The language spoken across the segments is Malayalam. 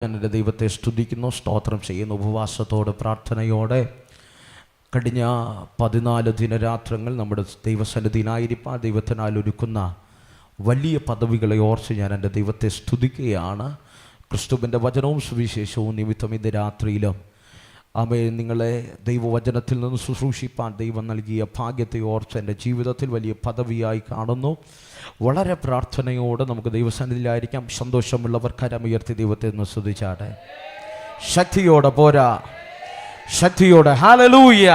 ഞാൻ എൻ്റെ ദൈവത്തെ സ്തുതിക്കുന്നു, സ്തോത്രം ചെയ്യുന്നു. ഉപവാസത്തോടെ പ്രാർത്ഥനയോടെ കഴിഞ്ഞ 14 ദിനരാത്രങ്ങൾ നമ്മുടെ ദൈവസന്നിധിയിലായിരിക്കാൻ ദൈവത്തിനാൽ ഒരുക്കുന്ന വലിയ പദവികളെ ഓർത്ത് ഞാൻ എൻ്റെ ദൈവത്തെ സ്തുതിക്കുകയാണ്. ക്രിസ്തുവിൻ്റെ വചനവും സുവിശേഷവും നിമിത്തം ഇന്ന് രാത്രിയിലും നിങ്ങളെ ദൈവവചനത്തിൽ നിന്ന് ശുശ്രൂഷിപ്പാൻ ദൈവം നൽകിയ ഭാഗ്യത്തെ ഓർത്ത് എൻ്റെ ജീവിതത്തിൽ വലിയ പദവിയായി കാണുന്നു. വളരെ പ്രാർത്ഥനയോടെ നമുക്ക് ദൈവസന്നിധിയിലായിരിക്കാം. സന്തോഷമുള്ളവർ കരമുയർത്തി ദൈവത്തെ ഒന്ന് സ്തുതിച്ചാട്ടെ. ശക്തിയോടെ പോരാ, ശക്തിയോടെ ഹല്ലേലൂയ.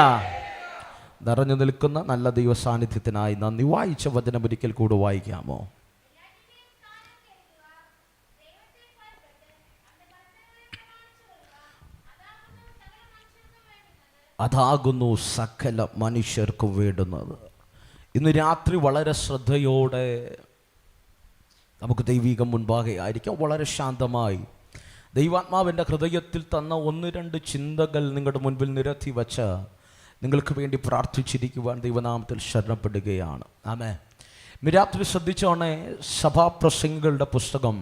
നിറഞ്ഞു നിൽക്കുന്ന നല്ല ദൈവ സാന്നിധ്യത്തിനായി നന്ദി. വായിച്ച വചനം ഒരിക്കൽ കൂടെ വായിക്കാമോ? അതാകുന്നു സകല മനുഷ്യർക്കും വേണ്ടുന്നത്. ഇന്ന് രാത്രി വളരെ ശ്രദ്ധയോടെ നമുക്ക് ദൈവികം മുൻപാകെ ആയിരിക്കാം. വളരെ ശാന്തമായി ദൈവാത്മാവിൻ്റെ ഹൃദയത്തിൽ തന്ന 1-2 ചിന്തകൾ നിങ്ങളുടെ മുൻപിൽ നിരത്തി വച്ച് നിങ്ങൾക്ക് വേണ്ടി പ്രാർത്ഥിച്ചിരിക്കുവാൻ ദൈവനാമത്തിൽ ശരണപ്പെടുകയാണ്. ആമേൻ. രാത്രി ശ്രദ്ധിച്ചോണേ. സഭാപ്രസംഗികളുടെ പുസ്തകം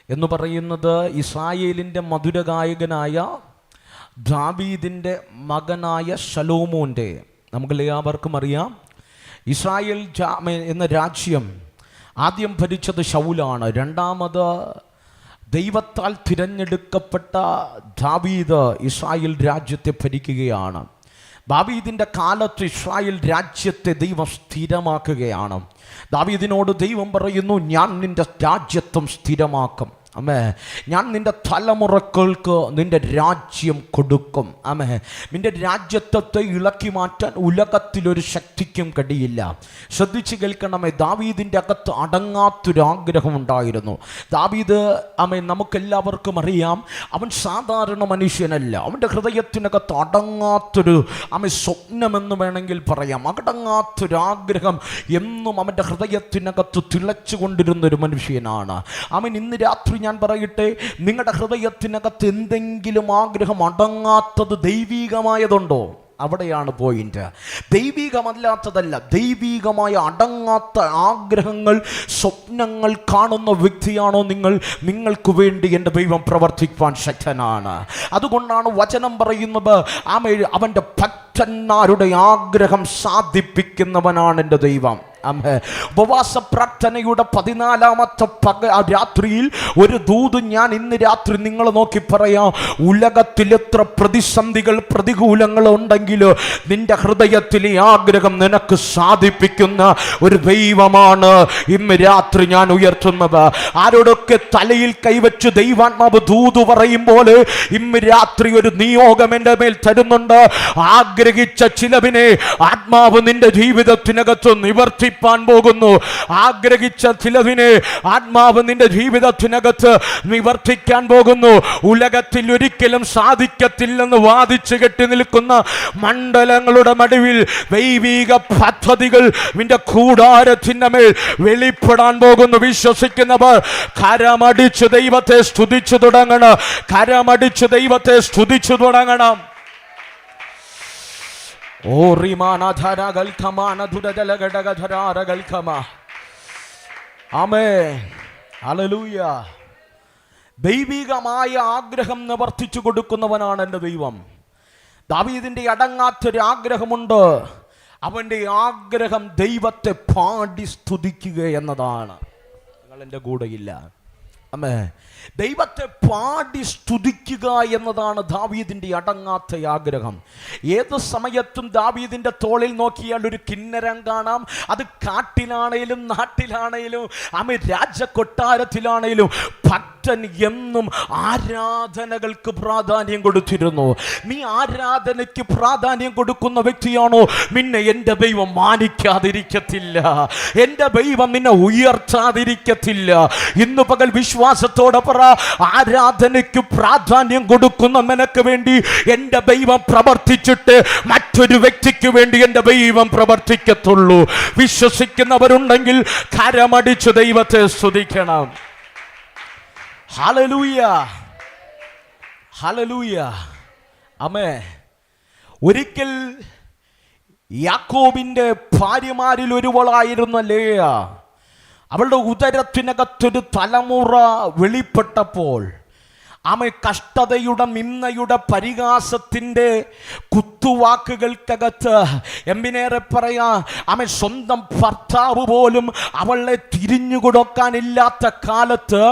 എന്ന് പറയുന്നത് ഇസ്രായേലിൻ്റെ മധുരഗായകനായ ദാവീദിൻ്റെ മകനായ ശലോമോൻ്റെ, നമുക്കെല്ലാവർക്കും അറിയാം, ഇസ്രായേൽ എന്ന രാജ്യം ആദ്യം ഭരിച്ചത് ശൗലാണ്. രണ്ടാമത് ദൈവത്താൽ തിരഞ്ഞെടുക്കപ്പെട്ട ദാവീദ് ഇസ്രായേൽ രാജ്യത്തെ ഭരിക്കുകയാണ്. ദാവീദിൻ്റെ കാലത്ത് ഇസ്രായേൽ രാജ്യത്തെ ദൈവം സ്ഥിരമാക്കുകയാണ്. ദാവീദിനോട് ദൈവം പറയുന്നു, ഞാൻ നിൻ്റെ രാജ്യത്വം സ്ഥിരമാക്കും. അമ്മേ, ഞാൻ നിൻ്റെ തലമുറകൾക്ക് നിൻ്റെ രാജ്യം കൊടുക്കും. അമ്മേ, നിൻ്റെ രാജ്യത്വത്തെ ഇളക്കി മാറ്റാൻ ഉലകത്തിലൊരു ശക്തിക്കും കഴിയില്ല. ശ്രദ്ധിച്ച് കേൾക്കണമേ. ദാവീദിൻ്റെ അകത്ത് അടങ്ങാത്തൊരാഗ്രഹമുണ്ടായിരുന്നു. ദാവീദ് നമുക്കെല്ലാവർക്കും അറിയാം, അവൻ സാധാരണ മനുഷ്യനല്ല. അവൻ്റെ ഹൃദയത്തിനകത്ത് അടങ്ങാത്തൊരു സ്വപ്നമെന്ന് വേണമെങ്കിൽ പറയാം. അടങ്ങാത്തൊരാഗ്രഹം എന്നും അവൻ്റെ ഹൃദയത്തിനകത്ത് തിളച്ചു കൊണ്ടിരുന്നൊരു മനുഷ്യനാണ് അവൻ. ഇന്ന് രാത്രി ഞാൻ പറയട്ടെ, നിങ്ങളുടെ ഹൃദയത്തിനകത്ത് എന്തെങ്കിലും ആഗ്രഹം അടങ്ങാത്തത് ദൈവികമായതുണ്ടോ? അവിടെയാണ് പോയിന്റ്. ദൈവികമല്ലാത്തതല്ല, ദൈവികമായ അടങ്ങാത്ത ആഗ്രഹങ്ങൾ, സ്വപ്നങ്ങൾ കാണുന്ന വ്യക്തിയാണോ നിങ്ങൾ? നിങ്ങൾക്ക് വേണ്ടി എൻ്റെ ദൈവം പ്രവർത്തിക്കാൻ ശക്തനാണ്. അതുകൊണ്ടാണ് വചനം പറയുന്നത്, അവൻ്റെ ഭക്തന്മാരുടെ ആഗ്രഹം സാധിപ്പിക്കുന്നവനാണ് എൻ്റെ ദൈവം. ഉപവാസ പ്രാർത്ഥനയുടെ 14ാമത്തെ രാത്രിയിൽ ഒരു ദൂത് ഞാൻ ഇന്ന് രാത്രി നിങ്ങൾ നോക്കി പറയാം. ഉലകത്തിൽ എത്ര പ്രതിസന്ധികൾ, പ്രതികൂലങ്ങൾ ഉണ്ടെങ്കിൽ നിന്റെ ഹൃദയത്തിലെ ആഗ്രഹം നിനക്ക് സാധിപ്പിക്കുന്ന ഒരു ദൈവമാണ് ഇന്ന് രാത്രി ഞാൻ ഉയർത്തുന്നത്. ആരോടൊക്കെ തലയിൽ കൈവച്ച് ദൈവാത്മാവ് ദൂത് പറയുമ്പോൾ ഇന്ന് രാത്രി ഒരു നിയോഗം എൻ്റെ മേൽ തരുന്നുണ്ട്. ആഗ്രഹിച്ച ചിലവിനെ ആത്മാവ് നിന്റെ ജീവിതത്തിനകത്ത് നിവർത്തി പോകുന്നു. ആഗ്രഹിച്ച ചിലവിനെ ആത്മാവ് നിന്റെ ജീവിതത്തിനകത്ത് നിവർത്തിക്കാൻ പോകുന്നു. ഉലകത്തിൽ ഒരിക്കലും സാധിക്കത്തില്ലെന്ന് വാദിച്ചു കെട്ടി നിൽക്കുന്ന മണ്ഡലങ്ങളുടെ നടുവിൽ ദൈവിക പദ്ധതികൾ നിന്റെ കൂടാരത്തിൻ്റെ മേൽ വെളിപ്പെടാൻ പോകുന്നു. വിശ്വസിക്കുന്നവർ കരമടിച്ച് ദൈവത്തെ സ്തുതിച്ചു തുടങ്ങണം. കരമടിച്ച് ദൈവത്തെ സ്തുതിച്ചു തുടങ്ങണം. ദൈവികമായ ആഗ്രഹം നിവർത്തിച്ചു കൊടുക്കുന്നവനാണ് എൻ്റെ ദൈവം. ദാവീദിന്റെ അടങ്ങാത്തൊരു ആഗ്രഹമുണ്ട്. അവൻ്റെ ആഗ്രഹം ദൈവത്തെ പാടി സ്തുതിക്കുക എന്നതാണ്. നിങ്ങൾ എൻ്റെ കൂടെയില്ല. അമ്മേ, ദൈവത്തെ പാടി സ്തുതിക്കുക എന്നതാണ് ദാവീദിന്റെ അടങ്ങാത്ത ആഗ്രഹം. ഏത് സമയത്തും ദാവീദിന്റെ തോളിൽ നോക്കിയാൽ ഒരു കിന്നരം കാണാം. അത് കാട്ടിലാണേലും നാട്ടിലാണേലും രാജകൊട്ടാരത്തിലാണേലും ഭക്തൻ എന്നും ആരാധനകൾക്ക് പ്രാധാന്യം കൊടുത്തിരുന്നു. നീ ആരാധനയ്ക്ക് പ്രാധാന്യം കൊടുക്കുന്ന വ്യക്തിയാണോ, നിന്നെ എൻ്റെ ദൈവം മാനിക്കാതിരിക്കത്തില്ല. എൻ്റെ ദൈവം നിന്നെ ഉയർത്താതിരിക്കത്തില്ല. ഇന്ന് പകൽ വിശ്വാസത്തോടെ ആരാധനയ്ക്ക് പ്രാധാന്യം കൊടുക്കുന്ന നിനക്ക് വേണ്ടി എൻ്റെ ദൈവം പ്രവർത്തിച്ചിട്ട് മറ്റൊരു വ്യക്തിക്ക് വേണ്ടി എൻ്റെ ദൈവം പ്രവർത്തിക്കത്തുള്ളൂ. വിശ്വസിക്കുന്നവരുണ്ടെങ്കിൽ കരമടിച്ച് ദൈവത്തെ സ്തുതിക്കണം. Hallelujah, hallelujah. ആമേൻ. ഒരിക്കൽ യാക്കോബിന്റെ ഭാര്യമാരിൽ ഒരുവളായിരുന്ന ലേയ, അവളുടെ ഉദരത്തിനകത്തൊരു തലമുറ വെളിപ്പെട്ടപ്പോൾ ആമേ കഷ്ടതയുടെ, നിന്ദയുടെ, പരിഹാസത്തിൻ്റെ കുത്തുവാക്കുകൾക്കകത്ത് എന്തിനേറെ പറയാ, ആമേ സ്വന്തം ഭർത്താവ് പോലും അവളെ തിരിഞ്ഞുകൊടുക്കാനില്ലാത്ത കാലത്ത്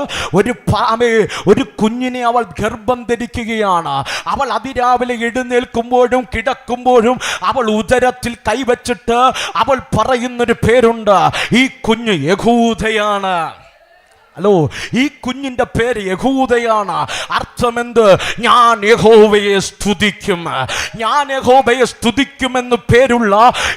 ഒരു കുഞ്ഞിനെ അവൾ ഗർഭം ധരിക്കുകയാണ്. അവൾ അതിരാവിലെ എഴുന്നേൽക്കുമ്പോഴും കിടക്കുമ്പോഴും അവൾ ഉദരത്തിൽ കൈവച്ചിട്ട് അവൾ പറയുന്നൊരു പേരുണ്ട്, ഈ കുഞ്ഞ് യഹൂദയാണ്. ഹലോ, ഈ കുഞ്ഞിന്റെ പേര് യഹൂദയാണ്. അർത്ഥമെന്ത്? ഞാൻ യഹോവയെ സ്തുതിക്കും. ഞാൻ യഹോവയെ സ്തുതിക്കുമെന്ന് പേരുള്ള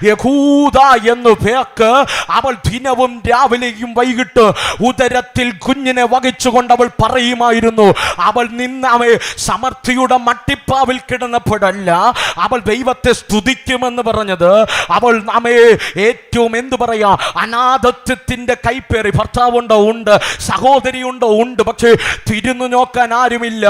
യഹൂദ എന്നു പേർക്ക് അവൾ ദിനവും രാവിലെയും വൈകിട്ട് ഉദരത്തിൽ കുഞ്ഞിനെ വഹിച്ചുകൊണ്ട് അവൾ പറയുമായിരുന്നു. അവൾ നിന്നവേ സമൃദ്ധിയുടെ മട്ടിപ്പാവിൽ കിടന്നപ്പോഴല്ല അവൾ ദൈവത്തെ സ്തുതിക്കുമെന്ന് പറഞ്ഞത്. അവൾ നമ്മെ ഏറ്റവും എന്തു പറയാ, അനാഥത്വത്തിന്റെ കൈപ്പേറി. ഭർത്താവുണ്ടോ? ഉണ്ട്. സഹോദരിയുണ്ടോ? ഉണ്ട്. പക്ഷേ തിരിഞ്ഞു നോക്കാൻ ആരുമില്ല.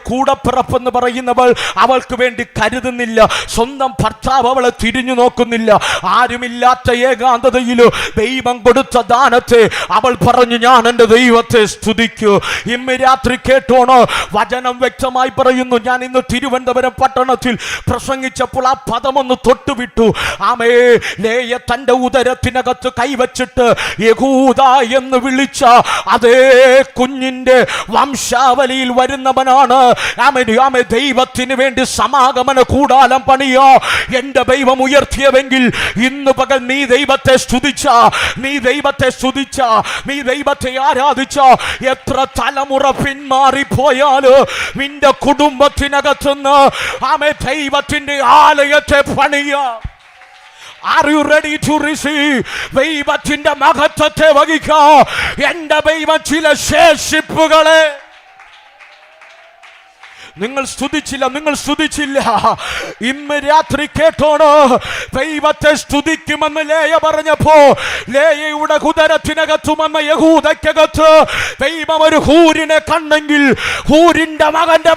കൂടപ്പിറപ്പെന്ന് പറയുന്നവൾ അവൾക്ക് വേണ്ടി കരുതുന്നില്ല. സ്വന്തം ഭർത്താവ് അവളെ തിരിഞ്ഞു നോക്കുന്നില്ല. ആരുമില്ലാത്ത ഏകാന്തതയിൽ ദൈവം കൊടുത്ത ദാനത്തെ അവൾ പറഞ്ഞു, ഞാൻ എൻ്റെ ദൈവത്തെ സ്തുതിക്കൂ. ഇന്ന് രാത്രി കേട്ടോണോ, വചനം വ്യക്തമായി പറയുന്നു. ഞാൻ ഇന്ന് തിരുവനന്തപുരം പട്ടണത്തിൽ പ്രസംഗിച്ചപ്പോൾ ആ പദമൊന്ന് തൊട്ടുവിട്ടു. ആമേ, ലേയ തൻ്റെ ഉദരത്തിനകത്ത് കൈവച്ചിട്ട് യഹൂദ എന്ന് വിളിച്ച അതേ കുഞ്ഞിന്റെ വംശാവലിയിൽ വരുന്നവനാണ്. ആമേ, ദൈവത്തിന് വേണ്ടി സമാഗമന കൂടാരം പണിയോ എന്റെ ദൈവം ഉയർത്തിയവെങ്കിൽ ഇന്ന് പകൽ നീ ദൈവത്തെ സ്തുതിച്ച, നീ ദൈവത്തെ ആരാധിച്ച, എത്ര തലമുറ പിന്മാറിപ്പോയാല് നിന്റെ കുടുംബത്തിനകത്തുനിന്ന് ആമേ ദൈവത്തിന്റെ ആലയത്തെ പണിയ. Are you ready to receive? ദൈവത്തിന്റെ മഹത്വത്തെ വഹിക്കാ. എന്റെ ദൈവം ചില ശേഷിപ്പുകളെ നിങ്ങൾ സ്തുതിച്ചില്ല. ഇന്ന് രാത്രി കേട്ടോണോ, ദൈവത്തെ സ്തുതിക്കുമെന്ന് ലേയ പറഞ്ഞപ്പോ ലേയയുടെ ഉദരത്തിനകത്തുമെന്ന യഹൂദക്കകത്ത് ദൈവം ഒരു ഹൂരിനെ കണ്ടെങ്കിൽ, ഹൂരിന്റെ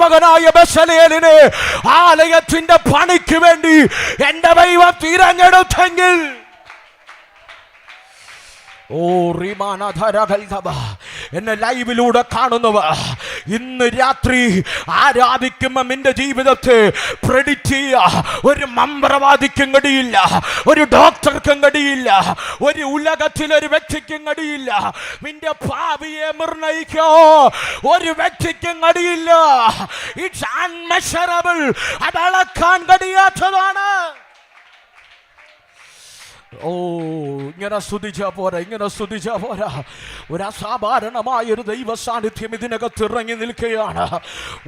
മകനായ ബെസലേലിനെ ആലയത്തിന്റെ പണിക്ക് വേണ്ടി എന്റെ ദൈവം തിരഞ്ഞെടുത്തെങ്കിൽ, എന്നെ ലൈവിലൂടെ കാണുന്നവ ഇന്ന് രാത്രി ആരാധിക്കുമ്പോ നിന്റെ ജീവിതത്തെ പ്രെഡിക്റ്റ് ചെയ്യാ ഒരു മന്ത്രവാദിക്കും കഴിയില്ല, ഒരു ഡോക്ടർക്കും കഴിയില്ല, ഒരു ഉലകത്തിലൊരു വ്യക്തിക്കും കഴിയില്ല. നിന്റെ ഭാവിയെ നിർണയിക്കോ ഒരു വ്യക്തിക്കും കഴിയില്ല. ഇറ്റ്സ് അൺമെഷറബിൾ. അത് അളക്കാൻ കഴിയാത്തതാണ്. ഇങ്ങനെ സ്തുതിച്ചാ പോരാ. ഒരു അസാധാരണമായൊരു ദൈവ സാന്നിധ്യം ഇതിനകത്ത് ഇറങ്ങി നിൽക്കുകയാണ്.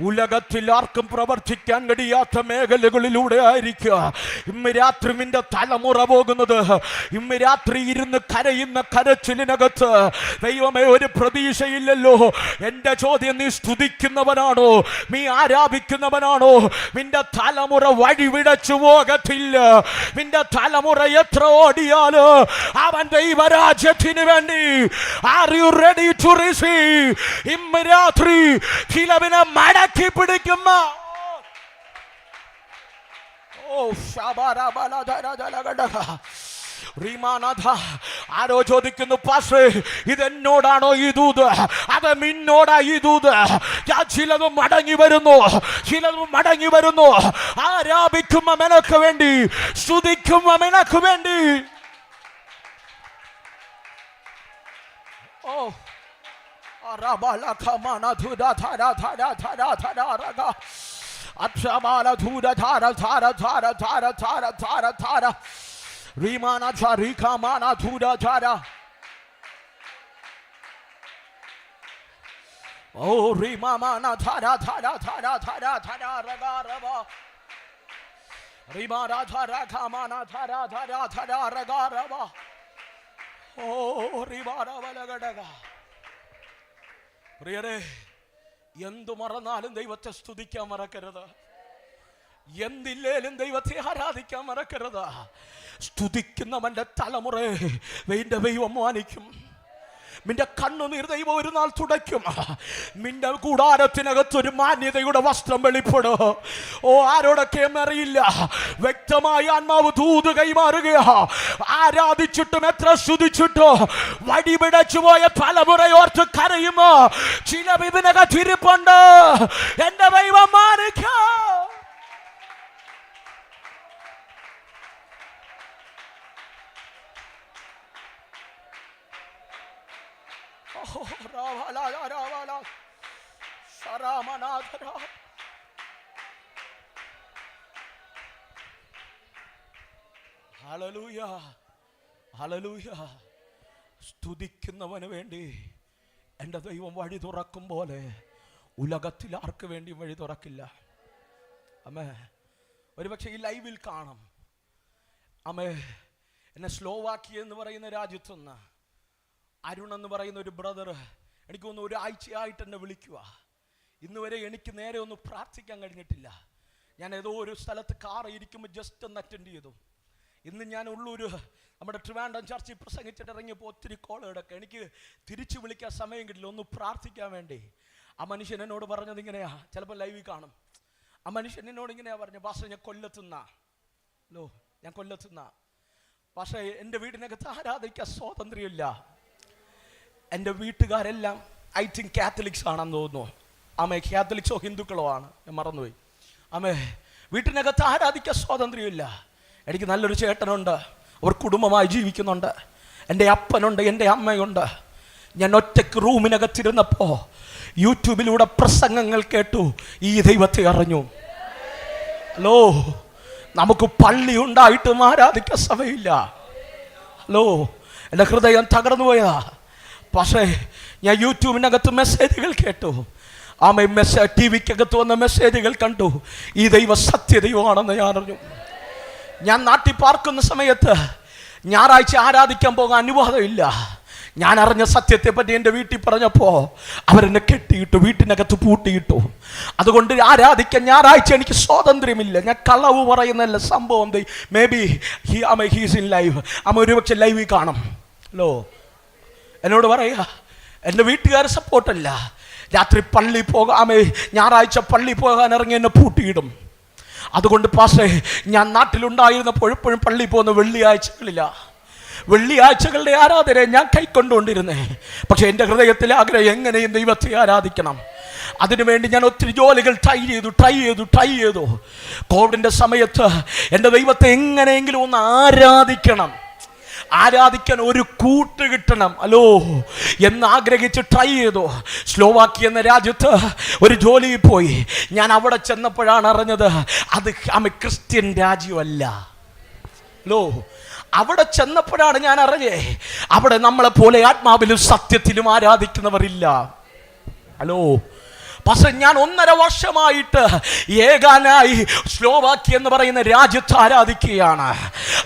ഉലകത്തിൽ ആർക്കും പ്രവർത്തിക്കാൻ കഴിയാത്ത മേഖലകളിലൂടെ ആയിരിക്കുക ഇന്ന് രാത്രി നിന്റെ തലമുറ പോകുന്നത്. ഇന്ന് രാത്രി ഇരുന്ന് കരയുന്ന കരച്ചിലിനകത്ത് ദൈവമേ ഒരു പ്രതീക്ഷയില്ലല്ലോ. എന്റെ ചോദ്യം, നീ സ്തുതിക്കുന്നവനാണോ? നീ ആരാധിക്കുന്നവനാണോ? നിന്റെ തലമുറ വഴിവിടച്ചു പോകത്തില്ല. നിന്റെ തലമുറ എത്ര ഓടിയാലോ അവൻ ദൈവരാജ്യത്തിന് വേണ്ടി. Are you ready to receive? ഇന്ന് രാത്രി ചിലവിനെ മടക്കി പിടിക്കുന്ന ആരോ ചോദിക്കുന്നു, പാസ്റ്റേ ഇതെന്നോടാണോ ഈ ദൂത്? അത് നിന്നോടാ ഈ ദൂത്. ചിലതും മടങ്ങി വരുന്നു. ആരാധിക്കുമ്പോ നിനക്ക് വേണ്ടി, സ്തുതിക്കുമ്പോ നിനക്ക് വേണ്ടി. Rimana Charika Mana Thuda Chara. Oh, Rimana Thara Raga Rava. Rimana Thara Kamana Thara Raga Rava. Oh, Rimana Valagadaga. പ്രിയരെ, എന്തു മറന്നാലും ദൈവത്തെ സ്തുതിക്കാൻ മറക്കരുത്. എന്തില്ലേലും ദൈവത്തെ ആരാധിക്കാൻ മറക്കരുത്. സ്തുതിക്കുന്നവന്റെ തലമുറ ദൈവം മാനിക്കും. നിന്റെ കണ്ണുനീർ ദൈവം ഒരു നാൾ തുടയ്ക്കും. നിന്റെ കൂടാരത്തിനകത്തൊരു മാന്യതയുടെ വസ്ത്രം വെളിപ്പെടും. ഓ, ആരോടൊക്കെയും അറിയില്ല, വ്യക്തമായി ആത്മാവ് ദൂത് കൈമാറുകയാ. ആരാധിച്ചിട്ടും എത്ര സ്തുതിച്ചിട്ടോ വടിപിടച്ചു പോയ തലമുറയോർത്ത് കരയുമോ? ചില വിപിനകത്തിരിപ്പുണ്ട്. എന്റെ ദൈവം മാനിക്കോ. Hallelujah, hallelujah. സ്തുതിക്കുന്നവന് വേണ്ടി എൻ്റെ ദൈവം വഴി തുറക്കും പോലെ ഉലകത്തിൽ ആർക്ക് വേണ്ടിയും വഴി തുറക്കില്ല. അമ്മേ, ഒരുപക്ഷെ ഈ ലൈവിൽ കാണാം. അമ്മേ, എന്നെ സ്ലോവാക്കിയ എന്ന് പറയുന്ന രാജ്യത്തുനിന്ന് അരുൺ എന്ന് പറയുന്ന ഒരു ബ്രദർ എനിക്ക് തോന്നുന്നു ഒരാഴ്ചയായിട്ട് എന്നെ വിളിക്കുക. ഇന്ന് വരെ എനിക്ക് നേരെ ഒന്ന് പ്രാർത്ഥിക്കാൻ കഴിഞ്ഞിട്ടില്ല. ഞാൻ ഏതോ ഒരു സ്ഥലത്ത് കാർ ഇരിക്കുമ്പോൾ ജസ്റ്റ് ഒന്ന് അറ്റൻഡ് ചെയ്തു. ഇന്ന് ഞാൻ ഉള്ളൂര് നമ്മുടെ ട്രിവാൻഡ്രം ചർച്ചിൽ പ്രസംഗിച്ചിട്ട് ഇറങ്ങിയപ്പോൾ ഒത്തിരി കോളുകളൊക്കെ എനിക്ക് തിരിച്ചു വിളിക്കാൻ സമയം കിട്ടില്ല, ഒന്ന് പ്രാർത്ഥിക്കാൻ വേണ്ടി. ആ മനുഷ്യൻ എന്നോട് പറഞ്ഞത് ഇങ്ങനെയാ, ചിലപ്പോൾ ലൈവിൽ കാണും. ആ മനുഷ്യൻ എന്നോട് ഇങ്ങനെയാ പറഞ്ഞു, പാസ്റ്റർ ഞാൻ കൊല്ലത്തുന്ന പക്ഷേ എൻ്റെ വീടിനകത്ത് ആരാധിക്കാൻ സ്വാതന്ത്ര്യമില്ല. എൻ്റെ വീട്ടുകാരെല്ലാം ഐ തിങ്ക് കാത്തലിക്സ് ആണെന്ന് തോന്നുന്നു. ആമേ, കാത്തലിക്സോ ഹിന്ദുക്കളോ ആണ്, ഞാൻ മറന്നുപോയി. ആമേ, വീട്ടിനകത്ത് ആരാധിക്കാൻ സ്വാതന്ത്ര്യമില്ല. എനിക്ക് നല്ലൊരു ചേട്ടനുണ്ട്, അവർ കുടുംബമായി ജീവിക്കുന്നുണ്ട്. എൻ്റെ അപ്പനുണ്ട്, എൻ്റെ അമ്മയുണ്ട്. ഞാൻ ഒറ്റയ്ക്ക് റൂമിനകത്തിരുന്നപ്പോൾ യൂട്യൂബിലൂടെ പ്രസംഗങ്ങൾ കേട്ടു, ഈ ദൈവത്തെ അറിഞ്ഞു. ഹലോ, നമുക്ക് പള്ളി ഉണ്ടായിട്ടും ആരാധിക്കാൻ സമയമില്ല. ഹലോ, എൻ്റെ ഹൃദയം തകർന്നു പോയതാ. പക്ഷേ ഞാൻ യൂട്യൂബിനകത്ത് മെസ്സേജുകൾ കേട്ടു. ആമേ, ടി വിക്കകത്ത് വന്ന മെസ്സേജുകൾ കണ്ടു. ഈ ദൈവ സത്യദൈവമാണെന്ന് ഞാൻ അറിഞ്ഞു. ഞാൻ നാട്ടിൽ പാർക്കുന്ന സമയത്ത് ഞായറാഴ്ച ആരാധിക്കാൻ പോകാൻ അനുവാദമില്ല. ഞാൻ അറിഞ്ഞ സത്യത്തെ പറ്റി എൻ്റെ വീട്ടിൽ പറഞ്ഞപ്പോൾ അവരെന്നെ കെട്ടിയിട്ടു, വീട്ടിനകത്ത് പൂട്ടിയിട്ടു. അതുകൊണ്ട് ആരാധിക്കാൻ ഞായറാഴ്ച എനിക്ക് സ്വാതന്ത്ര്യമില്ല. ഞാൻ കളവ് പറയുന്നല്ല സംഭവം. May be he's in live. അമ്മ ഒരുപക്ഷെ ലൈവിൽ കാണും. ഹലോ, എന്നോട് പറയുക, എൻ്റെ വീട്ടുകാർ സപ്പോർട്ടല്ല. രാത്രി പള്ളി പോകാമേ, ഞായറാഴ്ച പള്ളി പോകാൻ ഇറങ്ങി എന്നെ പൂട്ടിയിടും. അതുകൊണ്ട് പാസ്റ്റേ, ഞാൻ നാട്ടിലുണ്ടായിരുന്നപ്പോൾ എപ്പോഴും പള്ളി പോകുന്ന വെള്ളിയാഴ്ചകളുടെ ആരാധന ഞാൻ കൈക്കൊണ്ടുകൊണ്ടിരുന്നേ. പക്ഷെ എൻ്റെ ഹൃദയത്തിലെ ആഗ്രഹം എങ്ങനെയും ദൈവത്തെ ആരാധിക്കണം. അതിനുവേണ്ടി ഞാൻ ഒത്തിരി ജോലികൾ ട്രൈ ചെയ്തു. കോവിഡിൻ്റെ സമയത്ത് എൻ്റെ ദൈവത്തെ എങ്ങനെയെങ്കിലും ഒന്ന് ആരാധിക്കാൻ ഒരു കൂട്ട് കിട്ടണം അല്ലോ എന്നാഗ്രഹിച്ച് ട്രൈ ചെയ്തു. സ്ലോവാക്കിയ എന്ന രാജ്യത്ത് ഒരു ജോലിയിൽ പോയി. ഞാൻ അവിടെ ചെന്നപ്പോഴാണ് അറിഞ്ഞത് അത് ക്രിസ്ത്യൻ രാജ്യമല്ല. ലോ, അവിടെ ചെന്നപ്പോഴാണ് ഞാൻ അറിഞ്ഞേ അവിടെ നമ്മളെ പോലെ ആത്മാവിലും സത്യത്തിലും ആരാധിക്കുന്നവരില്ല. ഹലോ, പക്ഷെ ഞാൻ 1.5 വർഷമായിട്ട് ഏകാനായി സ്ലോവാക്യ എന്ന് പറയുന്ന രാജ്യത്ത് ആരാധിക്കുകയാണ്.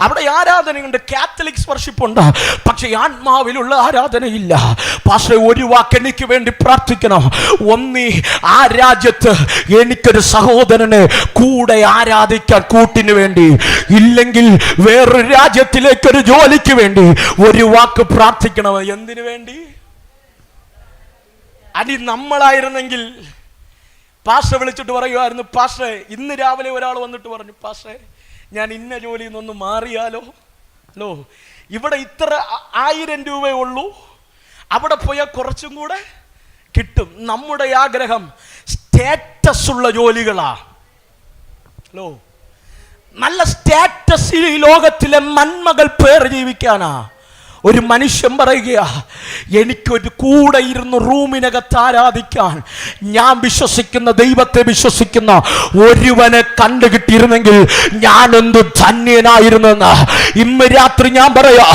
അവിടെ ആരാധനയുണ്ട്, കാത്തലിക്സ് വർഷിപ്പുണ്ട്, പക്ഷെ ആത്മാവിലുള്ള ആരാധനയില്ല. പക്ഷെ ഒരു വാക്ക് എനിക്ക് വേണ്ടി പ്രാർത്ഥിക്കണം. ഒന്നി ആ രാജ്യത്ത് എനിക്കൊരു സഹോദരനെ കൂടെ ആരാധിക്കാൻ കൂട്ടിന് വേണ്ടി, ഇല്ലെങ്കിൽ വേറൊരു രാജ്യത്തിലേക്കൊരു ജോലിക്ക് വേണ്ടി ഒരു വാക്ക് പ്രാർത്ഥിക്കണം. എന്തിനു വേണ്ടി? അടി നമ്മളായിരുന്നെങ്കിൽ പാസ്റ്റർ വിളിച്ചിട്ട് പറയുമായിരുന്നു, പാസ്റ്ററെ ഇന്ന് രാവിലെ ഒരാൾ വന്നിട്ട് പറഞ്ഞു, പാസ്റ്ററെ ഞാൻ ഇന്ന ജോലിയിൽ നിന്നൊന്ന് മാറിയാലോ. ഹലോ, ഇവിടെ ഇത്ര 1000 രൂപയേ ഉള്ളൂ, അവിടെ പോയാൽ കുറച്ചും കൂടെ കിട്ടും. നമ്മുടെ ആഗ്രഹം സ്റ്റാറ്റസ് ഉള്ള ജോലികളാ. ഹലോ, നല്ല സ്റ്റാറ്റസ് ഈ ലോകത്തിലെ നന്മകൾ പേർ ജീവിക്കാനാ. ഒരു മനുഷ്യൻ പറയുകയാ, എനിക്കൊരു കൂടെ ഇരുന്ന് റൂമിനകത്ത് ആരാധിക്കാൻ ഞാൻ വിശ്വസിക്കുന്ന ദൈവത്തെ വിശ്വസിക്കുന്ന ഒരുവനെ കണ്ടുകിട്ടിയിരുന്നെങ്കിൽ ഞാൻ എന്ത് ധന്യനായിരുന്നെന്ന് ഇന്ന് രാത്രി ഞാൻ പറയാ.